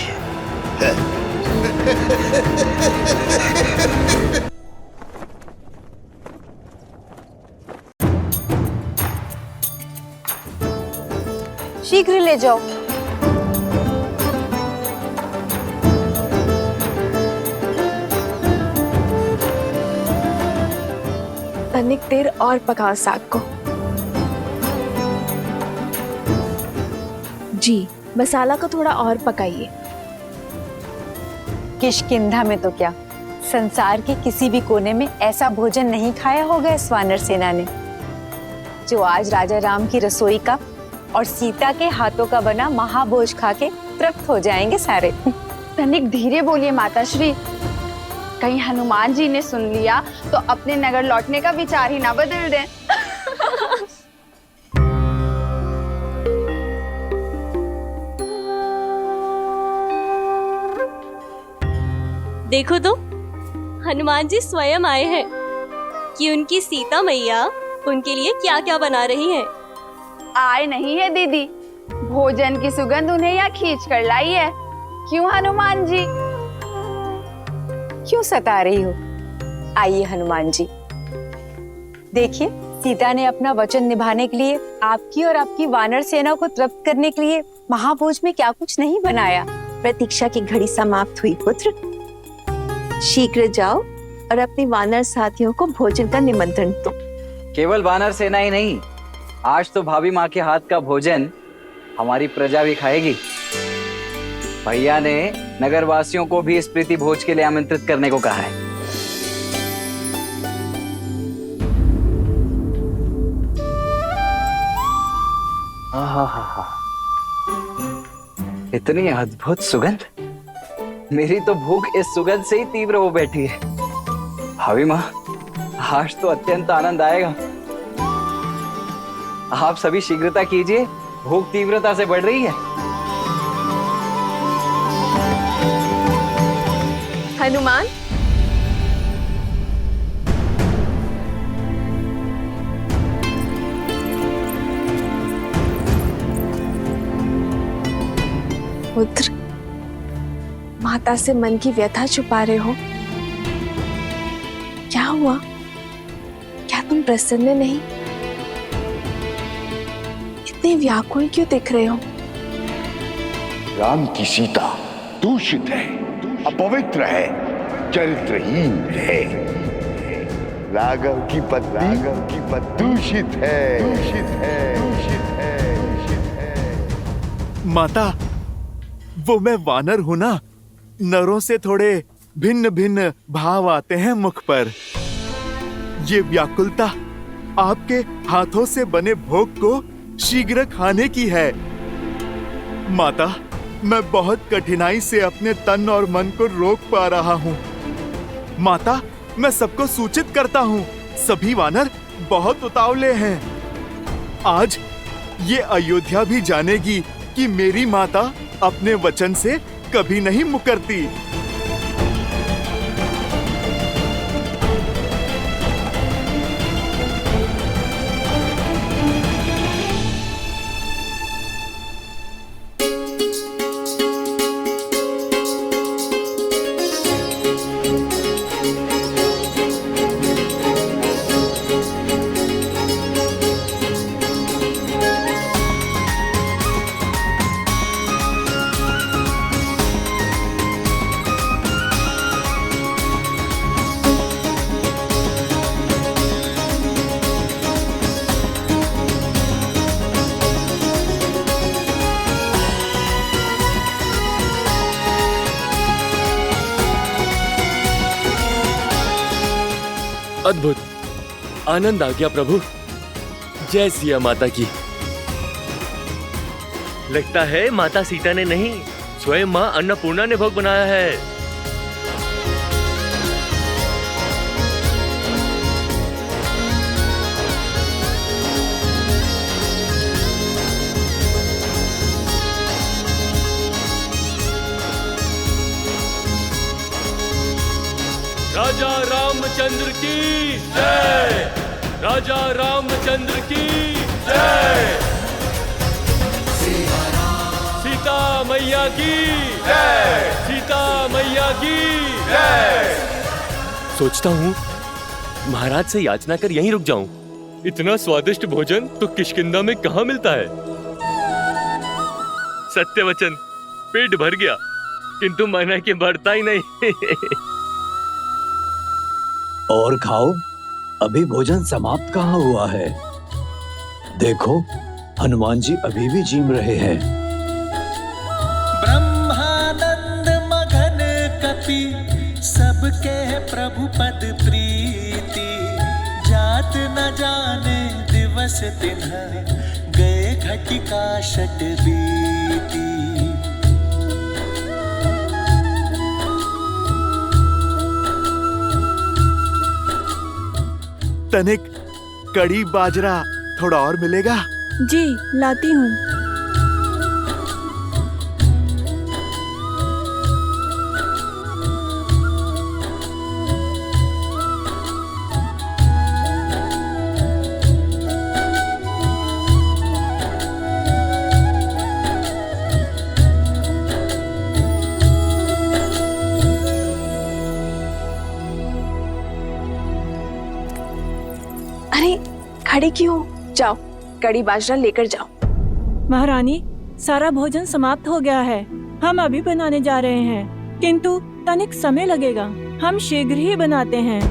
शीघ्र ले जाओ। तनिक देर और पकाओ साग को। जी, मसाला को थोड़ा और पकाइए। किष्किंधा में तो क्या, संसार के किसी भी कोने में ऐसा भोजन नहीं खाया होगा इस वानर सेना ने, जो आज राजा राम की रसोई का और सीता के हाथों का बना महाभोज खा के तृप्त हो जाएंगे सारे। तनिक धीरे बोलिए माताश्री, कहीं हनुमान जी ने सुन लिया तो अपने नगर लौटने का विचार ही ना बदल दें। देखो तो, हनुमान जी स्वयं आए हैं कि उनकी सीता मैया उनके लिए क्या क्या बना रही हैं। आए नहीं है दीदी, भोजन की सुगंध उन्हें यहाँ खींच कर लाई है। क्यों हनुमान जी? क्यों सता रही हो? आइए हनुमान जी, देखिए सीता ने अपना वचन निभाने के लिए आपकी और आपकी वानर सेना को तृप्त करने के लिए महाभोज में क्या कुछ नहीं बनाया। प्रतीक्षा की घड़ी समाप्त हुई पुत्र, शीघ्र जाओ और अपनी वानर साथियों को भोजन का निमंत्रण दो। केवल वानर सेना ही नहीं, आज तो भाभी माँ के हाथ का भोजन हमारी प्रजा भी खाएगी। भैया ने नगरवासियों को भी इस प्रीति भोज के लिए आमंत्रित करने को कहा है। इतनी अद्भुत सुगंध, मेरी तो भूख इस सुगंध से ही तीव्र हो बैठी है। भाभी माँ, आज तो अत्यंत आनंद आएगा। आप सभी शीघ्रता कीजिए, भूख तीव्रता से बढ़ रही है। हनुमान, पुत्र, माता से मन की व्यथा छुपा रहे हो? क्या हुआ? क्या तुम प्रसन्न नहीं? इतने व्याकुल क्यों दिख रहे हो? राम की सीता दूषित है, अपवित्र है, चरित्रहीन है। राघव की पत्नी दूषित है, दूषित है, दूषित है, दूषित है। माता, वो मैं वानर हूं ना, नरों से थोड़े भिन्न भिन्न भाव आते हैं मुख पर। ये व्याकुलता आपके हाथों से बने भोग को शीघ्र खाने की है। माता, मैं बहुत कठिनाई से अपने तन और मन को रोक पा रहा हूँ। माता, मैं सबको सूचित करता हूँ, सभी वानर बहुत उतावले हैं। आज ये अयोध्या भी जानेगी कि मेरी माता अपने वचन से कभी नहीं मुकरती। अद्भुत, आनंद आ गया प्रभु। जय सिया माता की। लगता है माता सीता ने नहीं, स्वयं मां अन्नपूर्णा ने भोग बनाया है। राजा रामचंद्र की जय, राजा रामचंद्र की जय, सीता मैया की जय, सीता मैया की जय। सोचता हूँ महाराज से याचना कर यहीं रुक जाऊं। इतना स्वादिष्ट भोजन तो किष्किंधा में कहाँ मिलता है। सत्य वचन, पेट भर गया किंतु मन है कि बढ़ता ही नहीं। और खाओ, अभी भोजन समाप्त कहाँ हुआ है। देखो, हनुमान जी अभी भी जीम रहे हैं। ब्रह्मानंद मगन कपि सबके प्रभु पद प्रीति, जात न जाने दिवस तिन्ह गए घटिका शत बीती। तनिक कड़ी बाजरा थोड़ा और मिलेगा? जी लाती हूँ। खड़े क्यों? जाओ, कड़ी बाजरा लेकर जाओ। महारानी, सारा भोजन समाप्त हो गया है। हम अभी बनाने जा रहे हैं, किंतु तनिक समय लगेगा। हम शीघ्र ही बनाते हैं।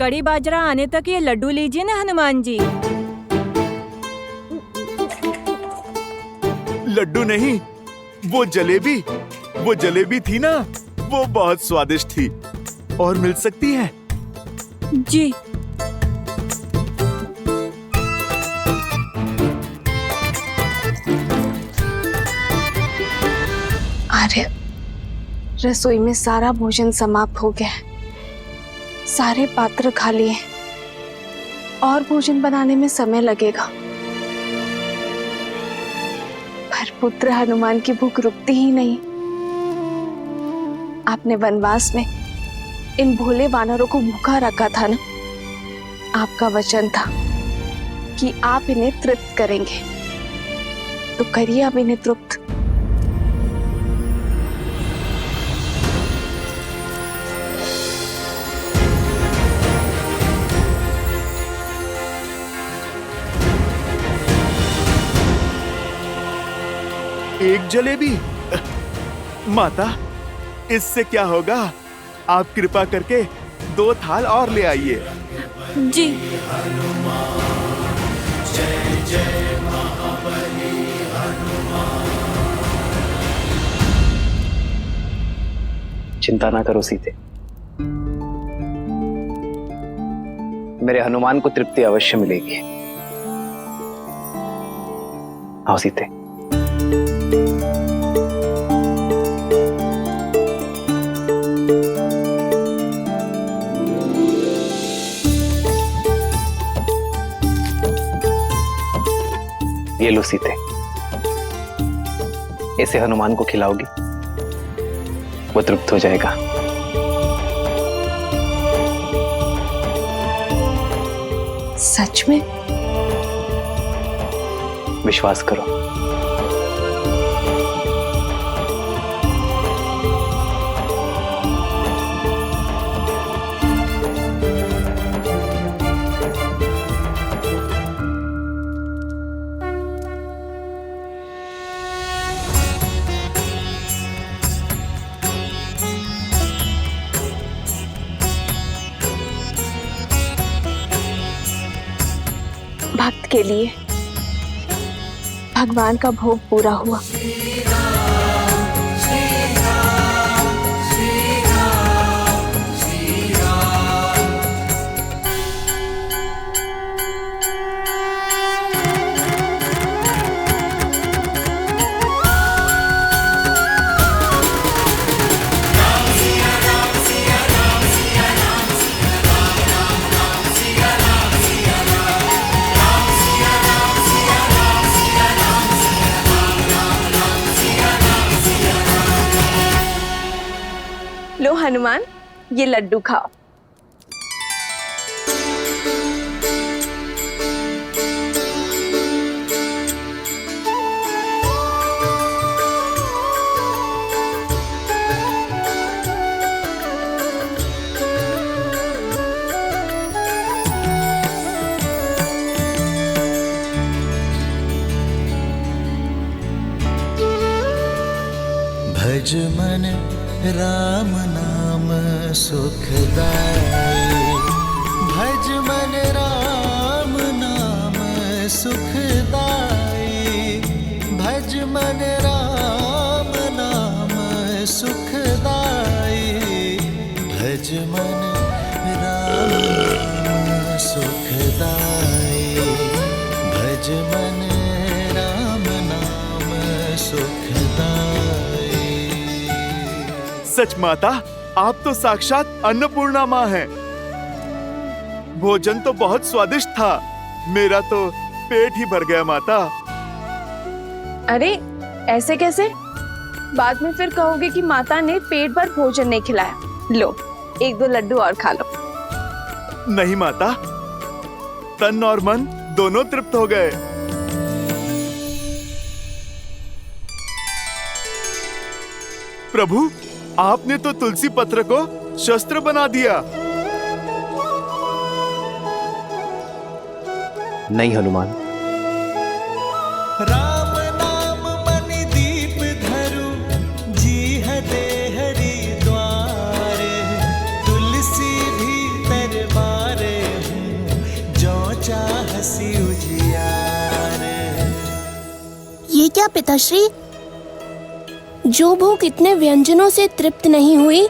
कड़ी बाजरा आने तक ये लड्डू लीजिए ना हनुमान जी। लड्डू नहीं, वो जलेबी थी ना, वो बहुत स्वादिष्ट थी। और मिल सकती है? जी। आर्य, रसोई में सारा भोजन समाप्त हो गया है। सारे पात्र खाली हैं। और भोजन बनाने में समय लगेगा। पर पुत्र हनुमान की भूख रुकती ही नहीं। आपने वनवास में इन भोले वानरों को भूखा रखा था ना। आपका वचन था कि आप इन्हें तृप्त करेंगे, तो करिए अब इन्हें तृप्त। एक जलेबी? माता, इससे क्या होगा? आप कृपा करके 2 थाल और ले आइए। जी। चिंता ना करो सीते, मेरे हनुमान को तृप्ति अवश्य मिलेगी। आओ सीते। ये लो सीते, इसे हनुमान को खिलाओगी, वो तृप्त हो जाएगा। सच में? विश्वास करो। भक्त के लिए भगवान का भोग पूरा हुआ। लो हनुमान, ये लड्डू खाओ। भज मन राम नाम सुखदाई, भज मन राम नाम सुखदाई, भज मन राम नाम सुखदाई, भज मन राम नाम सुखदाई, भज मन राम नाम सुखदाई। सच माता, आप तो साक्षात अन्नपूर्णा माँ हैं। भोजन तो बहुत स्वादिष्ट था, मेरा तो पेट ही भर गया माता। अरे ऐसे कैसे? बाद में फिर कहोगे कि माता ने पेट भर भोजन नहीं खिलाया। लो 1-2 लड्डू और खा लो। नहीं माता, तन और मन दोनों तृप्त हो गए। प्रभु, आपने तो तुलसी पत्र को शस्त्र बना दिया। नहीं हनुमान, राम नाम मणि दीप धरु, जीह दे हरि द्वार, तुलसी भीतर बारे हूँ, जो चाहसी उजियार। ये क्या पिताश्री? जो भूख इतने व्यंजनों से तृप्त नहीं हुई,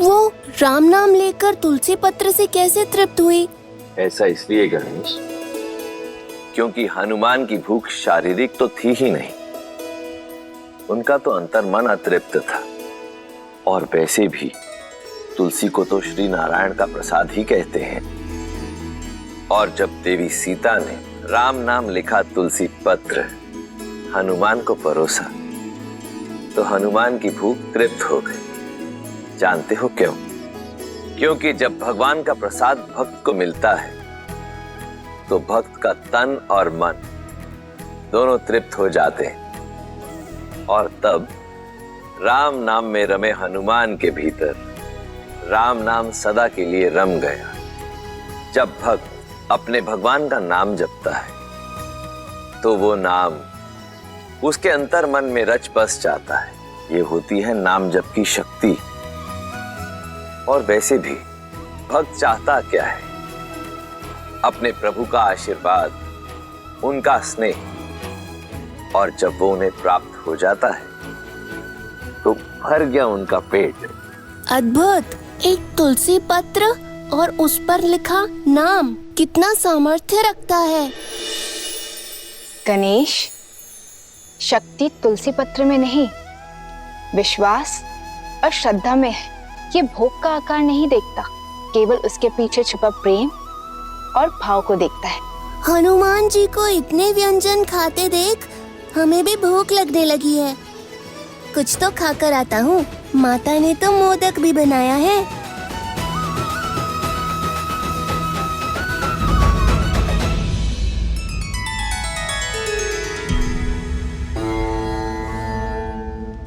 वो राम नाम लेकर तुलसी पत्र से कैसे तृप्त हुई? ऐसा इसलिए गणेश, क्योंकि हनुमान की भूख शारीरिक तो थी ही नहीं, उनका तो अंतर्मन अतृप्त था। और वैसे भी तुलसी को तो श्री नारायण का प्रसाद ही कहते हैं। और जब देवी सीता ने राम नाम लिखा तुलसी पत्र हनुमान को परोसा, तो हनुमान की भूख तृप्त हो गई। जानते हो क्यों? क्योंकि जब भगवान का प्रसाद भक्त को मिलता है, तो भक्त का तन और मन दोनों तृप्त हो जाते हैं। और तब राम नाम में रमे हनुमान के भीतर राम नाम सदा के लिए रम गया। जब भक्त अपने भगवान का नाम जपता है, तो वो नाम उसके अंतर मन में रच बस जाता है। ये होती है नाम जप की शक्ति। और वैसे भी भक्त चाहता क्या है? अपने प्रभु का आशीर्वाद, उनका स्नेह। और जब वो उन्हें प्राप्त हो जाता है तो भर गया उनका पेट। अद्भुत! एक तुलसी पत्र और उस पर लिखा नाम कितना सामर्थ्य रखता है। गणेश, शक्ति तुलसी पत्र में नहीं, विश्वास और श्रद्धा में है। ये भोग का आकार नहीं देखता, केवल उसके पीछे छुपा प्रेम और भाव को देखता है। हनुमान जी को इतने व्यंजन खाते देख हमें भी भूख लगने लगी है। कुछ तो खाकर आता हूँ। माता ने तो मोदक भी बनाया है।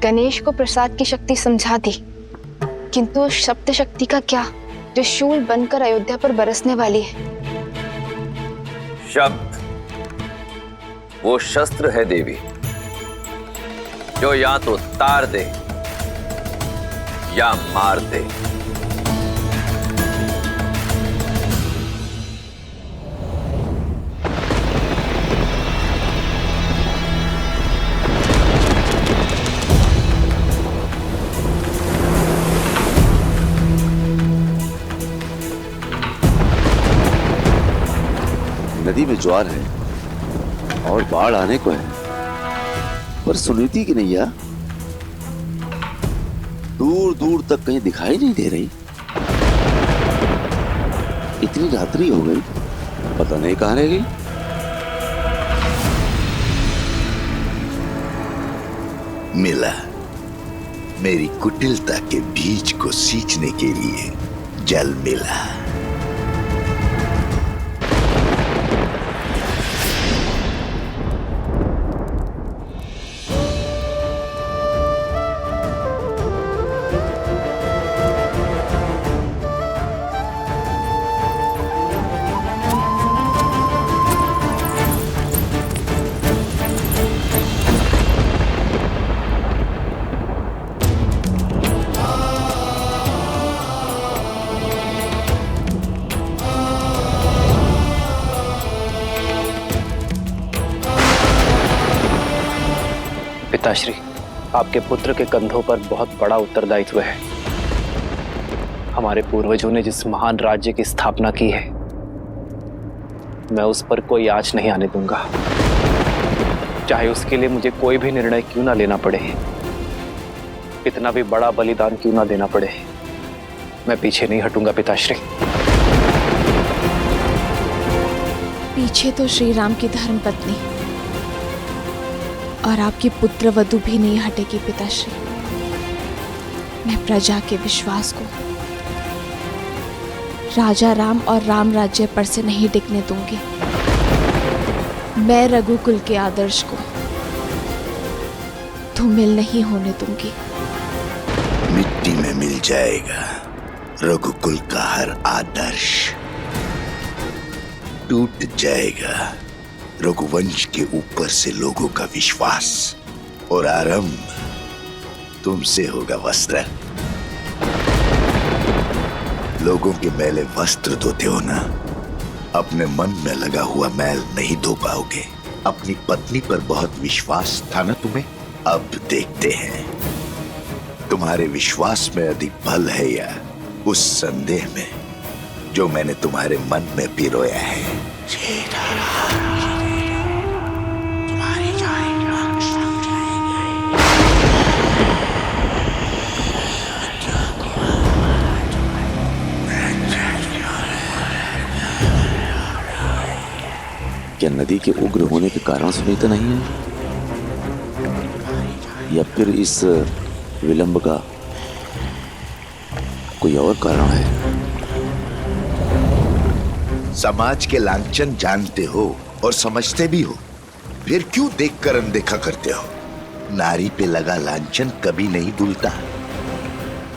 गणेश को प्रसाद की शक्ति समझा दी, किंतु उस सप्त शक्ति का क्या जो शूल बनकर अयोध्या पर बरसने वाली है? शब्द वो शस्त्र है देवी, जो या तो तार दे या मार दे। नदी में ज्वार है और बाढ़ आने को है, पर सुनीति की नैया दूर दूर तक कहीं दिखाई नहीं दे रही। इतनी रात्रि हो गई, पता नहीं कहां रह गई। मिला, मेरी कुटिलता के बीज को सींचने के लिए जल मिला। पिताश्री, आपके पुत्र के कंधों पर बहुत बड़ा उत्तरदायित्व है। हमारे पूर्वजों ने जिस महान राज्य की स्थापना की है, मैं उस पर कोई आँच नहीं आने दूंगा, चाहे उसके लिए मुझे कोई भी निर्णय क्यों ना लेना पड़े, कितना भी बड़ा बलिदान क्यों ना देना पड़े। मैं पीछे नहीं हटूंगा पिताश्री। पीछे तो श्री राम की धर्म पत्नी और आपकी पुत्र वधु भी नहीं हटेगी पिताश्री। मैं प्रजा के विश्वास को, राजा राम और राम राज्य पर से नहीं टिकने दूंगी। मैं रघुकुल के आदर्श को धूमिल नहीं होने दूंगी। मिट्टी में मिल जाएगा रघुकुल का हर आदर्श, टूट जाएगा रघुवंश के ऊपर से लोगों का विश्वास, और आरंभ तुमसे होगा वस्त्र। लोगों के मैले वस्त्र धोते हो ना, अपने मन में लगा हुआ मैल नहीं धो पाओगे। अपनी पत्नी पर बहुत विश्वास था ना तुम्हें, अब देखते हैं तुम्हारे विश्वास में अधिक बल है या उस संदेह में जो मैंने तुम्हारे मन में पिरोया है। क्या नदी के उग्र होने के कारण सुनीता नहीं है, या फिर इस विलंब का कोई और कारण है? समाज के लांछन जानते हो और समझते भी हो, फिर क्यों देखकर अनदेखा करते हो? नारी पे लगा लांछन कभी नहीं धुलता।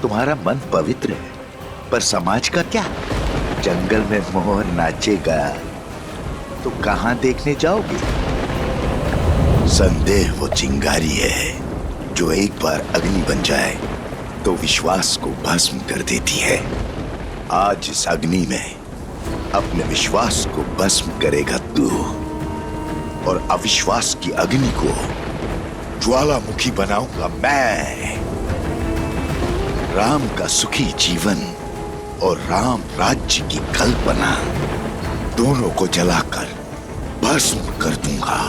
तुम्हारा मन पवित्र है, पर समाज का क्या? जंगल में मोर नाचेगा तो कहां देखने जाओगे? संदेह वो चिंगारी है जो एक बार अग्नि बन जाए तो विश्वास को भस्म कर देती है। आज इस अग्नि में अपने विश्वास को भस्म करेगा तू, और अविश्वास की अग्नि को ज्वालामुखी बनाऊंगा मैं। राम का सुखी जीवन और राम राज्य की कल्पना दोनों को जलाकर भस्म कर दूंगा।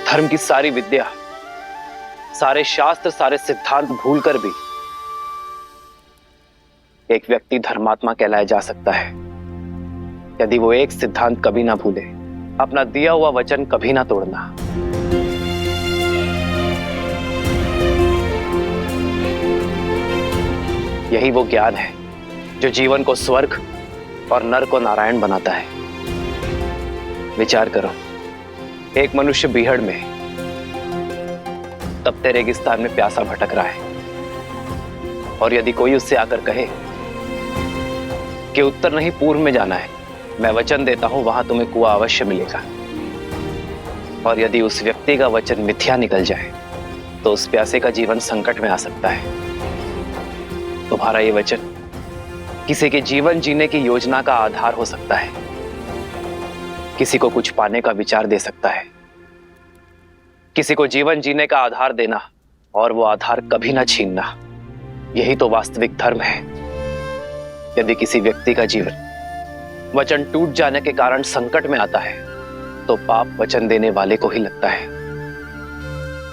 धर्म की सारी विद्या, सारे शास्त्र, सारे सिद्धांत भूलकर भी एक व्यक्ति धर्मात्मा कहलाया जा सकता है यदि वो एक सिद्धांत कभी ना भूले, अपना दिया हुआ वचन कभी ना तोड़ना। यही वो ज्ञान है जो जीवन को स्वर्ग और नर को नारायण बनाता है। विचार करो, एक मनुष्य बीहड़ में तपते रेगिस्तान में प्यासा भटक रहा है, और यदि कोई उससे आकर कहे कि उत्तर नहीं पूर्व में जाना है, मैं वचन देता हूं वहां तुम्हें कुआं अवश्य मिलेगा, और यदि उस व्यक्ति का वचन मिथ्या निकल जाए तो उस प्यासे का जीवन संकट में आ सकता है। तुम्हारा ये वचन किसी के जीवन जीने की योजना का आधार हो सकता है, किसी को कुछ पाने का विचार दे सकता है, किसी को जीवन जीने का आधार देना और वो आधार कभी ना छीनना, यही तो वास्तविक धर्म है। यदि किसी व्यक्ति का जीवन वचन टूट जाने के कारण संकट में आता है तो पाप वचन देने वाले को ही लगता है।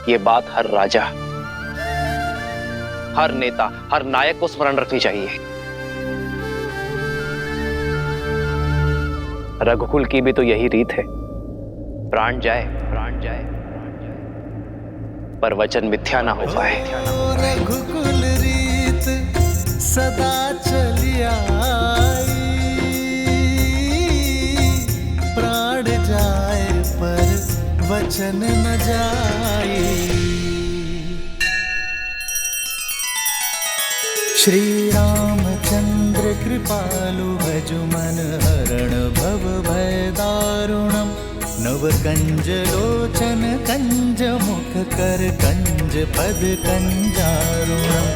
ये बात हर राजा, हर नेता, हर नायक को स्मरण रखनी चाहिए। रघुकुल की भी तो यही रीत है, प्राण जाए पर वचन मिथ्या ना हो पाए। रघुकुल रीत सदा चली आई, प्राण जाए पर वचन न जाए। श्री रामचंद्र कृपालु भजु मन हरण भव भय दारुणम, नव कंज लोचन कंज मुख कर कंज पद कंजारुणम।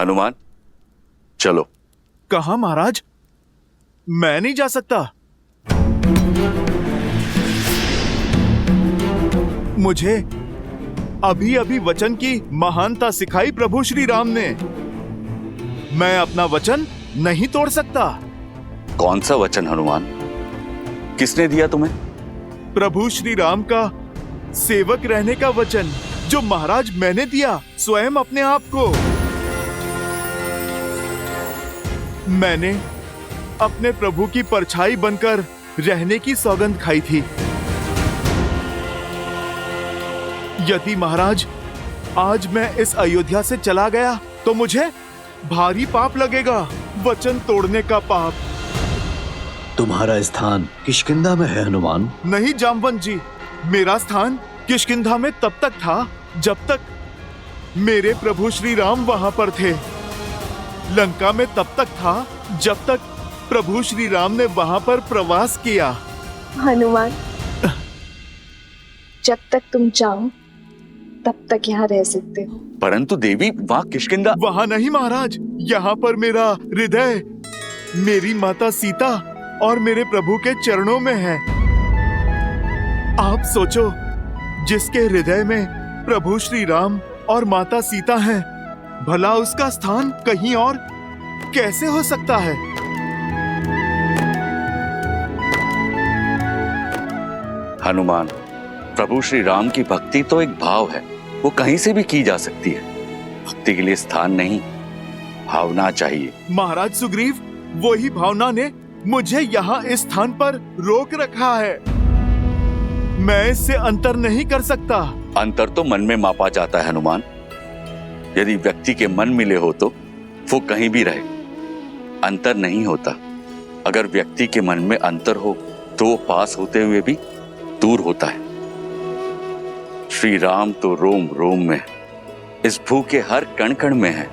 हनुमान, चलो। कहाँ महाराज? मैं नहीं जा सकता। मुझे अभी अभी वचन की महानता सिखाई प्रभु श्री राम ने। मैं अपना वचन नहीं तोड़ सकता। कौन सा वचन हनुमान? किसने दिया तुम्हें? प्रभु श्री राम का सेवक रहने का वचन, जो महाराज मैंने दिया स्वयं अपने आप को। मैंने अपने प्रभु की परछाई बनकर रहने की सौगंध खाई थी। यदि महाराज आज मैं इस अयोध्या से चला गया तो मुझे भारी पाप लगेगा, वचन तोड़ने का पाप। तुम्हारा स्थान किष्किंधा में है हनुमान। नहीं जामवंत जी, मेरा स्थान किष्किंधा में तब तक था जब तक मेरे प्रभु श्री राम वहां पर थे। लंका में तब तक था जब तक प्रभु श्री राम ने वहां पर प्रवास किया। हनुमान, जब तक तुम चाहो तब तक यहाँ रह सकते हो। परंतु देवी, वहाँ किष्किंधा। वहाँ नहीं महाराज, यहाँ पर मेरा हृदय, मेरी माता सीता और मेरे प्रभु के चरणों में है। आप सोचो, जिसके हृदय में प्रभु श्री राम और माता सीता हैं, भला उसका स्थान कहीं और कैसे हो सकता है? हनुमान, प्रभु श्री राम की भक्ति तो एक भाव है, वो कहीं से भी की जा सकती है। भक्ति के लिए स्थान नहीं, भावना चाहिए। महाराज सुग्रीव, वही भावना ने मुझे यहाँ इस स्थान पर रोक रखा है। मैं इससे अंतर नहीं कर सकता। अंतर तो मन में मापा जाता है हनुमान। यदि व्यक्ति के मन मिले हो तो वो कहीं भी रहे, अंतर नहीं होता। अगर व्यक्ति के मन में अंतर हो तो वो पास होते हुए भी दूर होता है। श्री राम तो रोम रोम में, इस भू के हर कण कण में है।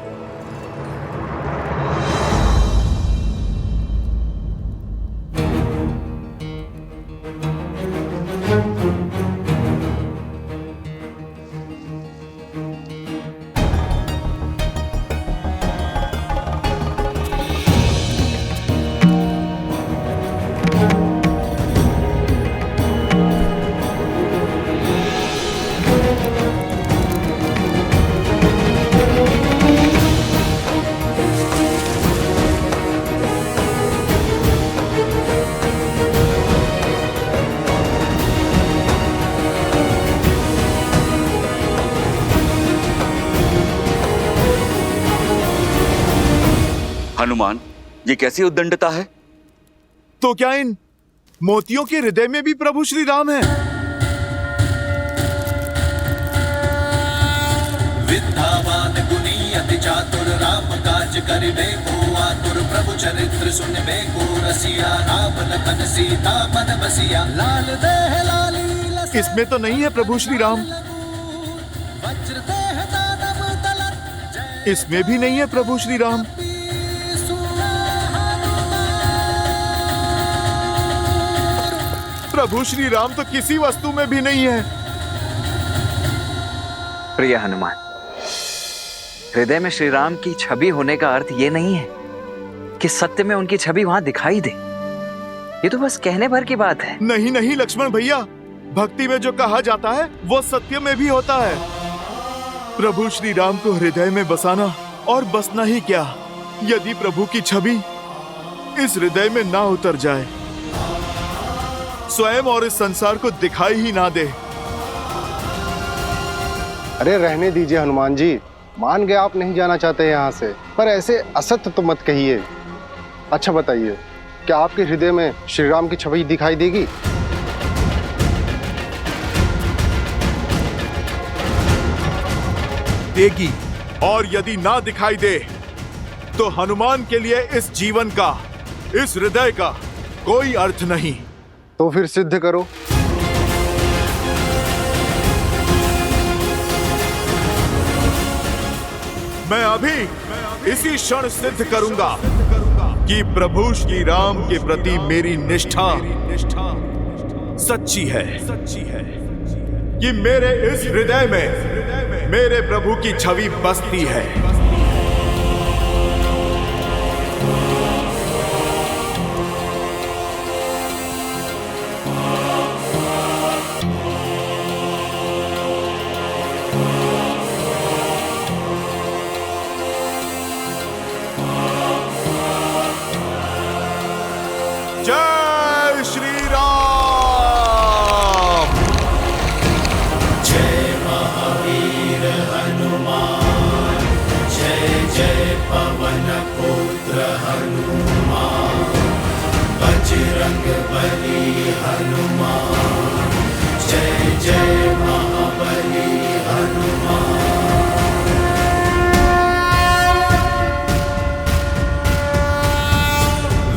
हनुमान, ये कैसी उद्दंडता है? तो क्या इन मोतियों के हृदय में भी प्रभु श्री राम है? विद्यावान गुणी अति चातुर राम काज करिबे को आतुर प्रभु चरित्र सुनबे को रसिया राम लखन सीता मन बसिया लाल देह लाली। इसमें तो नहीं है प्रभु श्री राम। इसमें भी नहीं है प्रभु श्री राम। प्रभु श्री राम तो किसी वस्तु में भी नहीं है। प्रिय हनुमान, हृदय में श्री राम की छवि होने का अर्थ ये नहीं है कि सत्य में उनकी छवि वहां दिखाई दे। ये तो बस कहने भर की बात है। नहीं नहीं लक्ष्मण भैया, भक्ति में जो कहा जाता है वो सत्य में भी होता है। प्रभु श्री राम को हृदय में बसाना और बसना ही क्या, यदि प्रभु की छवि इस हृदय में ना उतर जाए, स्वयं और इस संसार को दिखाई ही ना दे। अरे रहने दीजिए हनुमान जी, मान गए आप नहीं जाना चाहते यहाँ से, पर ऐसे असत्य तो मत कहिए। अच्छा बताइए, क्या आपके हृदय में श्री राम की छवि दिखाई देगी? देगी, और यदि ना दिखाई दे तो हनुमान के लिए इस जीवन का, इस हृदय का कोई अर्थ नहीं। तो फिर सिद्ध करो। मैं अभी इसी क्षण सिद्ध करूंगा कि प्रभु श्री राम के प्रति मेरी निष्ठा सच्ची है, कि मेरे इस हृदय में मेरे प्रभु की छवि बसती है। जय श्री राम। जय महावीर हनुमान, जय जय पवन पुत्र हनुमान, बजरंग बली हनुमान, जय जय महाबली हनुमान।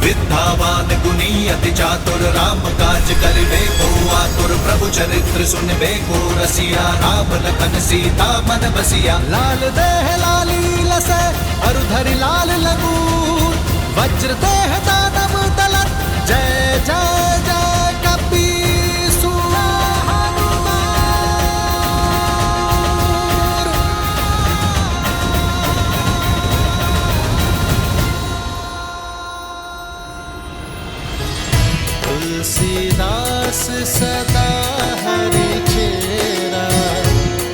विद्यावान गुणी अति चातुर राम काज करिबे को आतुर प्रभु चरित्र सुनबे को रसिया राम लखन सीता मन बसिया लाल देह लाली लसै अरुधरि लाल लगूर वज्र देह दानव दलत जय जय जय कपीसु तुलसीदास सदा हरि चेरा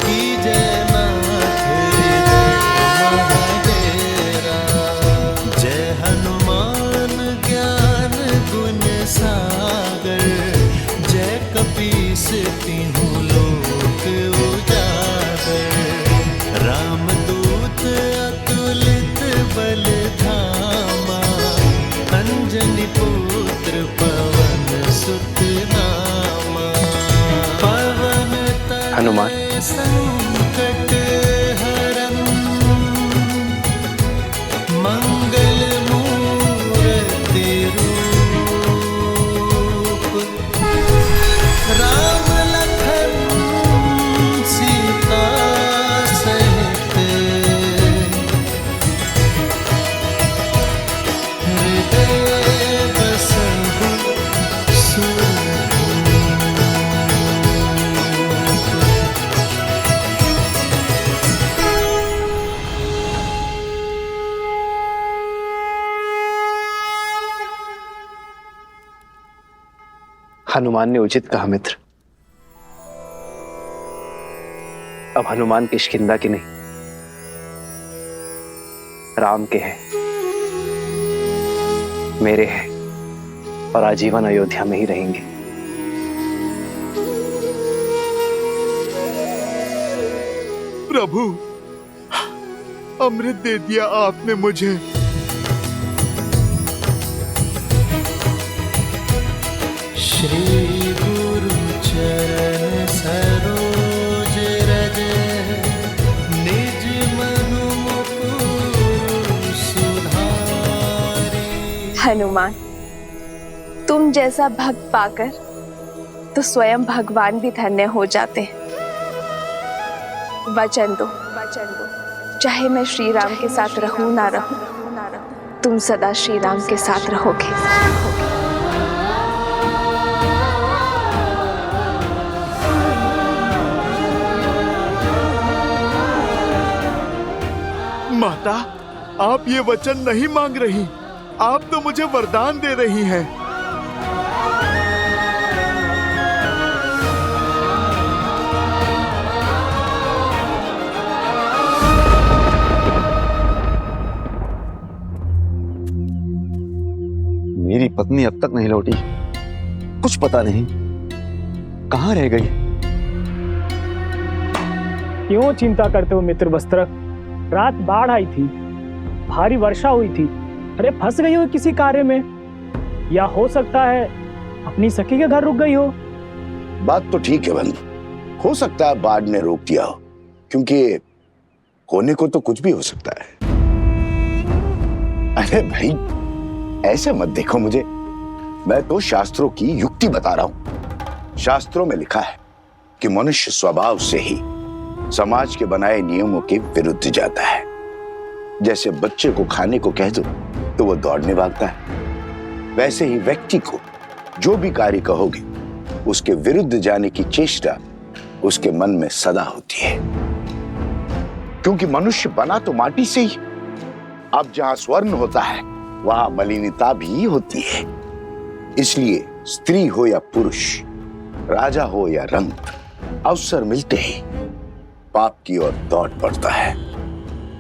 कीजय नाथ हृदय महाडेरा। जय हनुमान ज्ञान गुण सागर, जय कपीस तिहु लोक उजागर। रामदूत अतुलित बल धामा, अंजनी पुत्र पवन सुत नामा। पवन हनुमान, संकट हरन, मंगल मूर्ति रूप। हनुमान ने उचित कहा मित्र। अब हनुमान किष्किंधा के नहीं, राम के हैं, मेरे हैं, और आजीवन अयोध्या में ही रहेंगे। प्रभु, अमृत दे दिया आपने मुझे। श्री गुरु चरण सरोज रज निज मनु मुकुर सुधारे। हनुमान, तुम जैसा भक्त पाकर तो स्वयं भगवान भी धन्य हो जाते हैं। वचन दो, चाहे मैं श्री राम के साथ रहूं ना रहूं, तुम सदा श्री राम के साथ रहोगे। माता, आप ये वचन नहीं मांग रही, आप तो मुझे वरदान दे रही हैं। मेरी पत्नी अब तक नहीं लौटी, कुछ पता नहीं कहाँ रह गई। क्यों चिंता करते हो मित्र वस्त्र? रात बाढ़ आई थी, भारी वर्षा हुई थी। अरे फंस गई हो किसी कार्य में, या हो सकता है अपनी सखी के घर रुक गई हो। बात तो ठीक है बंधु, हो सकता है बाढ़ ने रोक दिया हो, क्योंकि होने को तो कुछ भी हो सकता है। अरे भाई, ऐसे मत देखो मुझे, मैं तो शास्त्रों की युक्ति बता रहा हूं। शास्त्रों में लिखा है कि मनुष्य स्वभाव से ही समाज के बनाए नियमों के विरुद्ध जाता है। जैसे बच्चे को खाने को कह दो तो वो दौड़ने भागता है, वैसे ही व्यक्ति को जो भी कार्य कहोगे उसके विरुद्ध जाने की चेष्टा उसके मन में सदा होती है। क्योंकि मनुष्य बना तो माटी से ही, अब जहां स्वर्ण होता है वहां मलिनता भी होती है। इसलिए स्त्री हो या पुरुष, राजा हो या रंक, अवसर मिलते ही पाप की ओर दौड़ पड़ता है।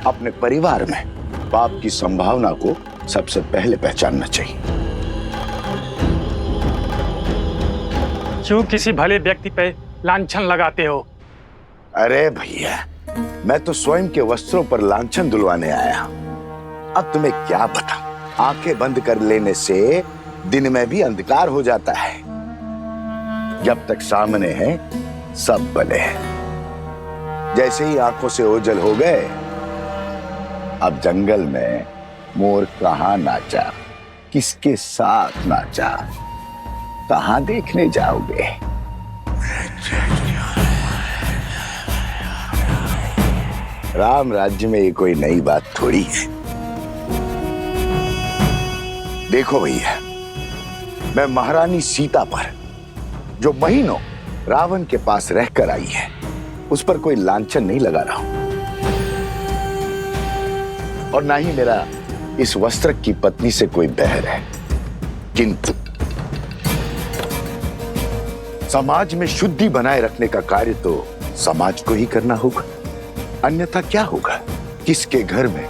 अपने परिवार में पाप की संभावना को सबसे पहले पहचानना चाहिए। क्यों किसी भले व्यक्ति पे लांछन लगाते हो? अरे भैया, मैं तो स्वयं के वस्त्रों पर लांछन दुलवाने आया हूं। अब तुम्हें क्या बताऊं, आंखें बंद कर लेने से दिन में भी अंधकार हो जाता है। जब तक सामने है सब भले हैं। जैसे ही आंखों से ओझल हो गए, अब जंगल में मोर कहाँ नाचा, किसके साथ नाचा, कहाँ देखने जाओगे? राम राज्य में ये कोई नई बात थोड़ी है। देखो भैया, मैं महारानी सीता पर जो महीनों रावण के पास रहकर आई है, उस पर कोई लांछन नहीं लगा रहा हूं, और ना ही मेरा इस वस्त्र की पत्नी से कोई बैर है। किंतु समाज में शुद्धि बनाए रखने का कार्य तो समाज को ही करना होगा, अन्यथा क्या होगा? किसके घर में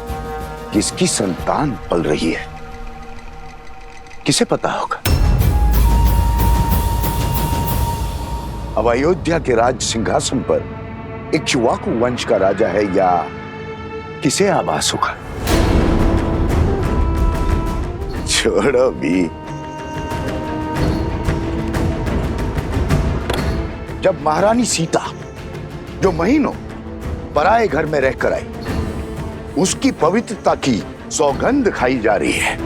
किसकी संतान पल रही है, किसे पता होगा? अब अयोध्या के राज सिंहासन पर इक्ष्वाकु वंश का राजा है या किसे आभास होगा? छोड़ो भी। जब महारानी सीता जो महीनों पराए घर में रहकर आई, उसकी पवित्रता की सौगंध खाई जा रही है,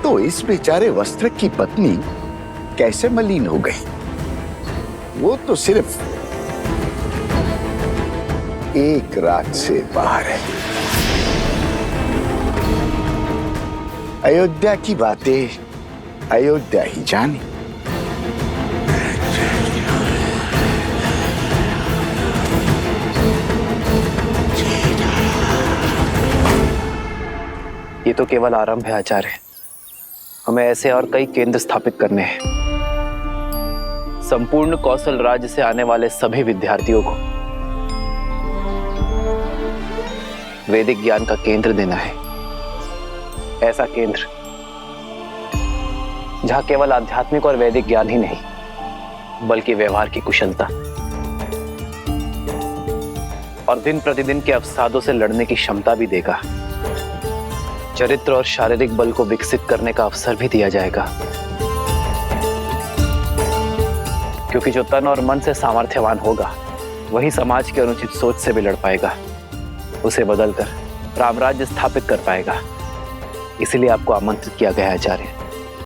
तो इस बेचारे वस्त्र की पत्नी कैसे मलिन हो गई? वो तो सिर्फ एक रात से बाहर है। अयोध्या की बातें अयोध्या ही जाने। ये तो केवल आरंभ है आचार्य। हमें ऐसे और कई केंद्र स्थापित करने हैं। संपूर्ण कौशल राज्य से आने वाले सभी विद्यार्थियों को वैदिक ज्ञान का केंद्र देना है। ऐसा केंद्र जहां केवल आध्यात्मिक और वैदिक ज्ञान ही नहीं बल्कि व्यवहार की कुशलता और दिन प्रतिदिन के अवसादों से लड़ने की क्षमता भी देगा। चरित्र और शारीरिक बल को विकसित करने का अवसर भी दिया जाएगा, क्योंकि जो तन और मन से सामर्थ्यवान होगा वही समाज की अनुचित सोच से भी लड़ पाएगा, उसे बदलकर रामराज्य स्थापित कर पाएगा। इसीलिए आपको आमंत्रित किया गया है आचार्य।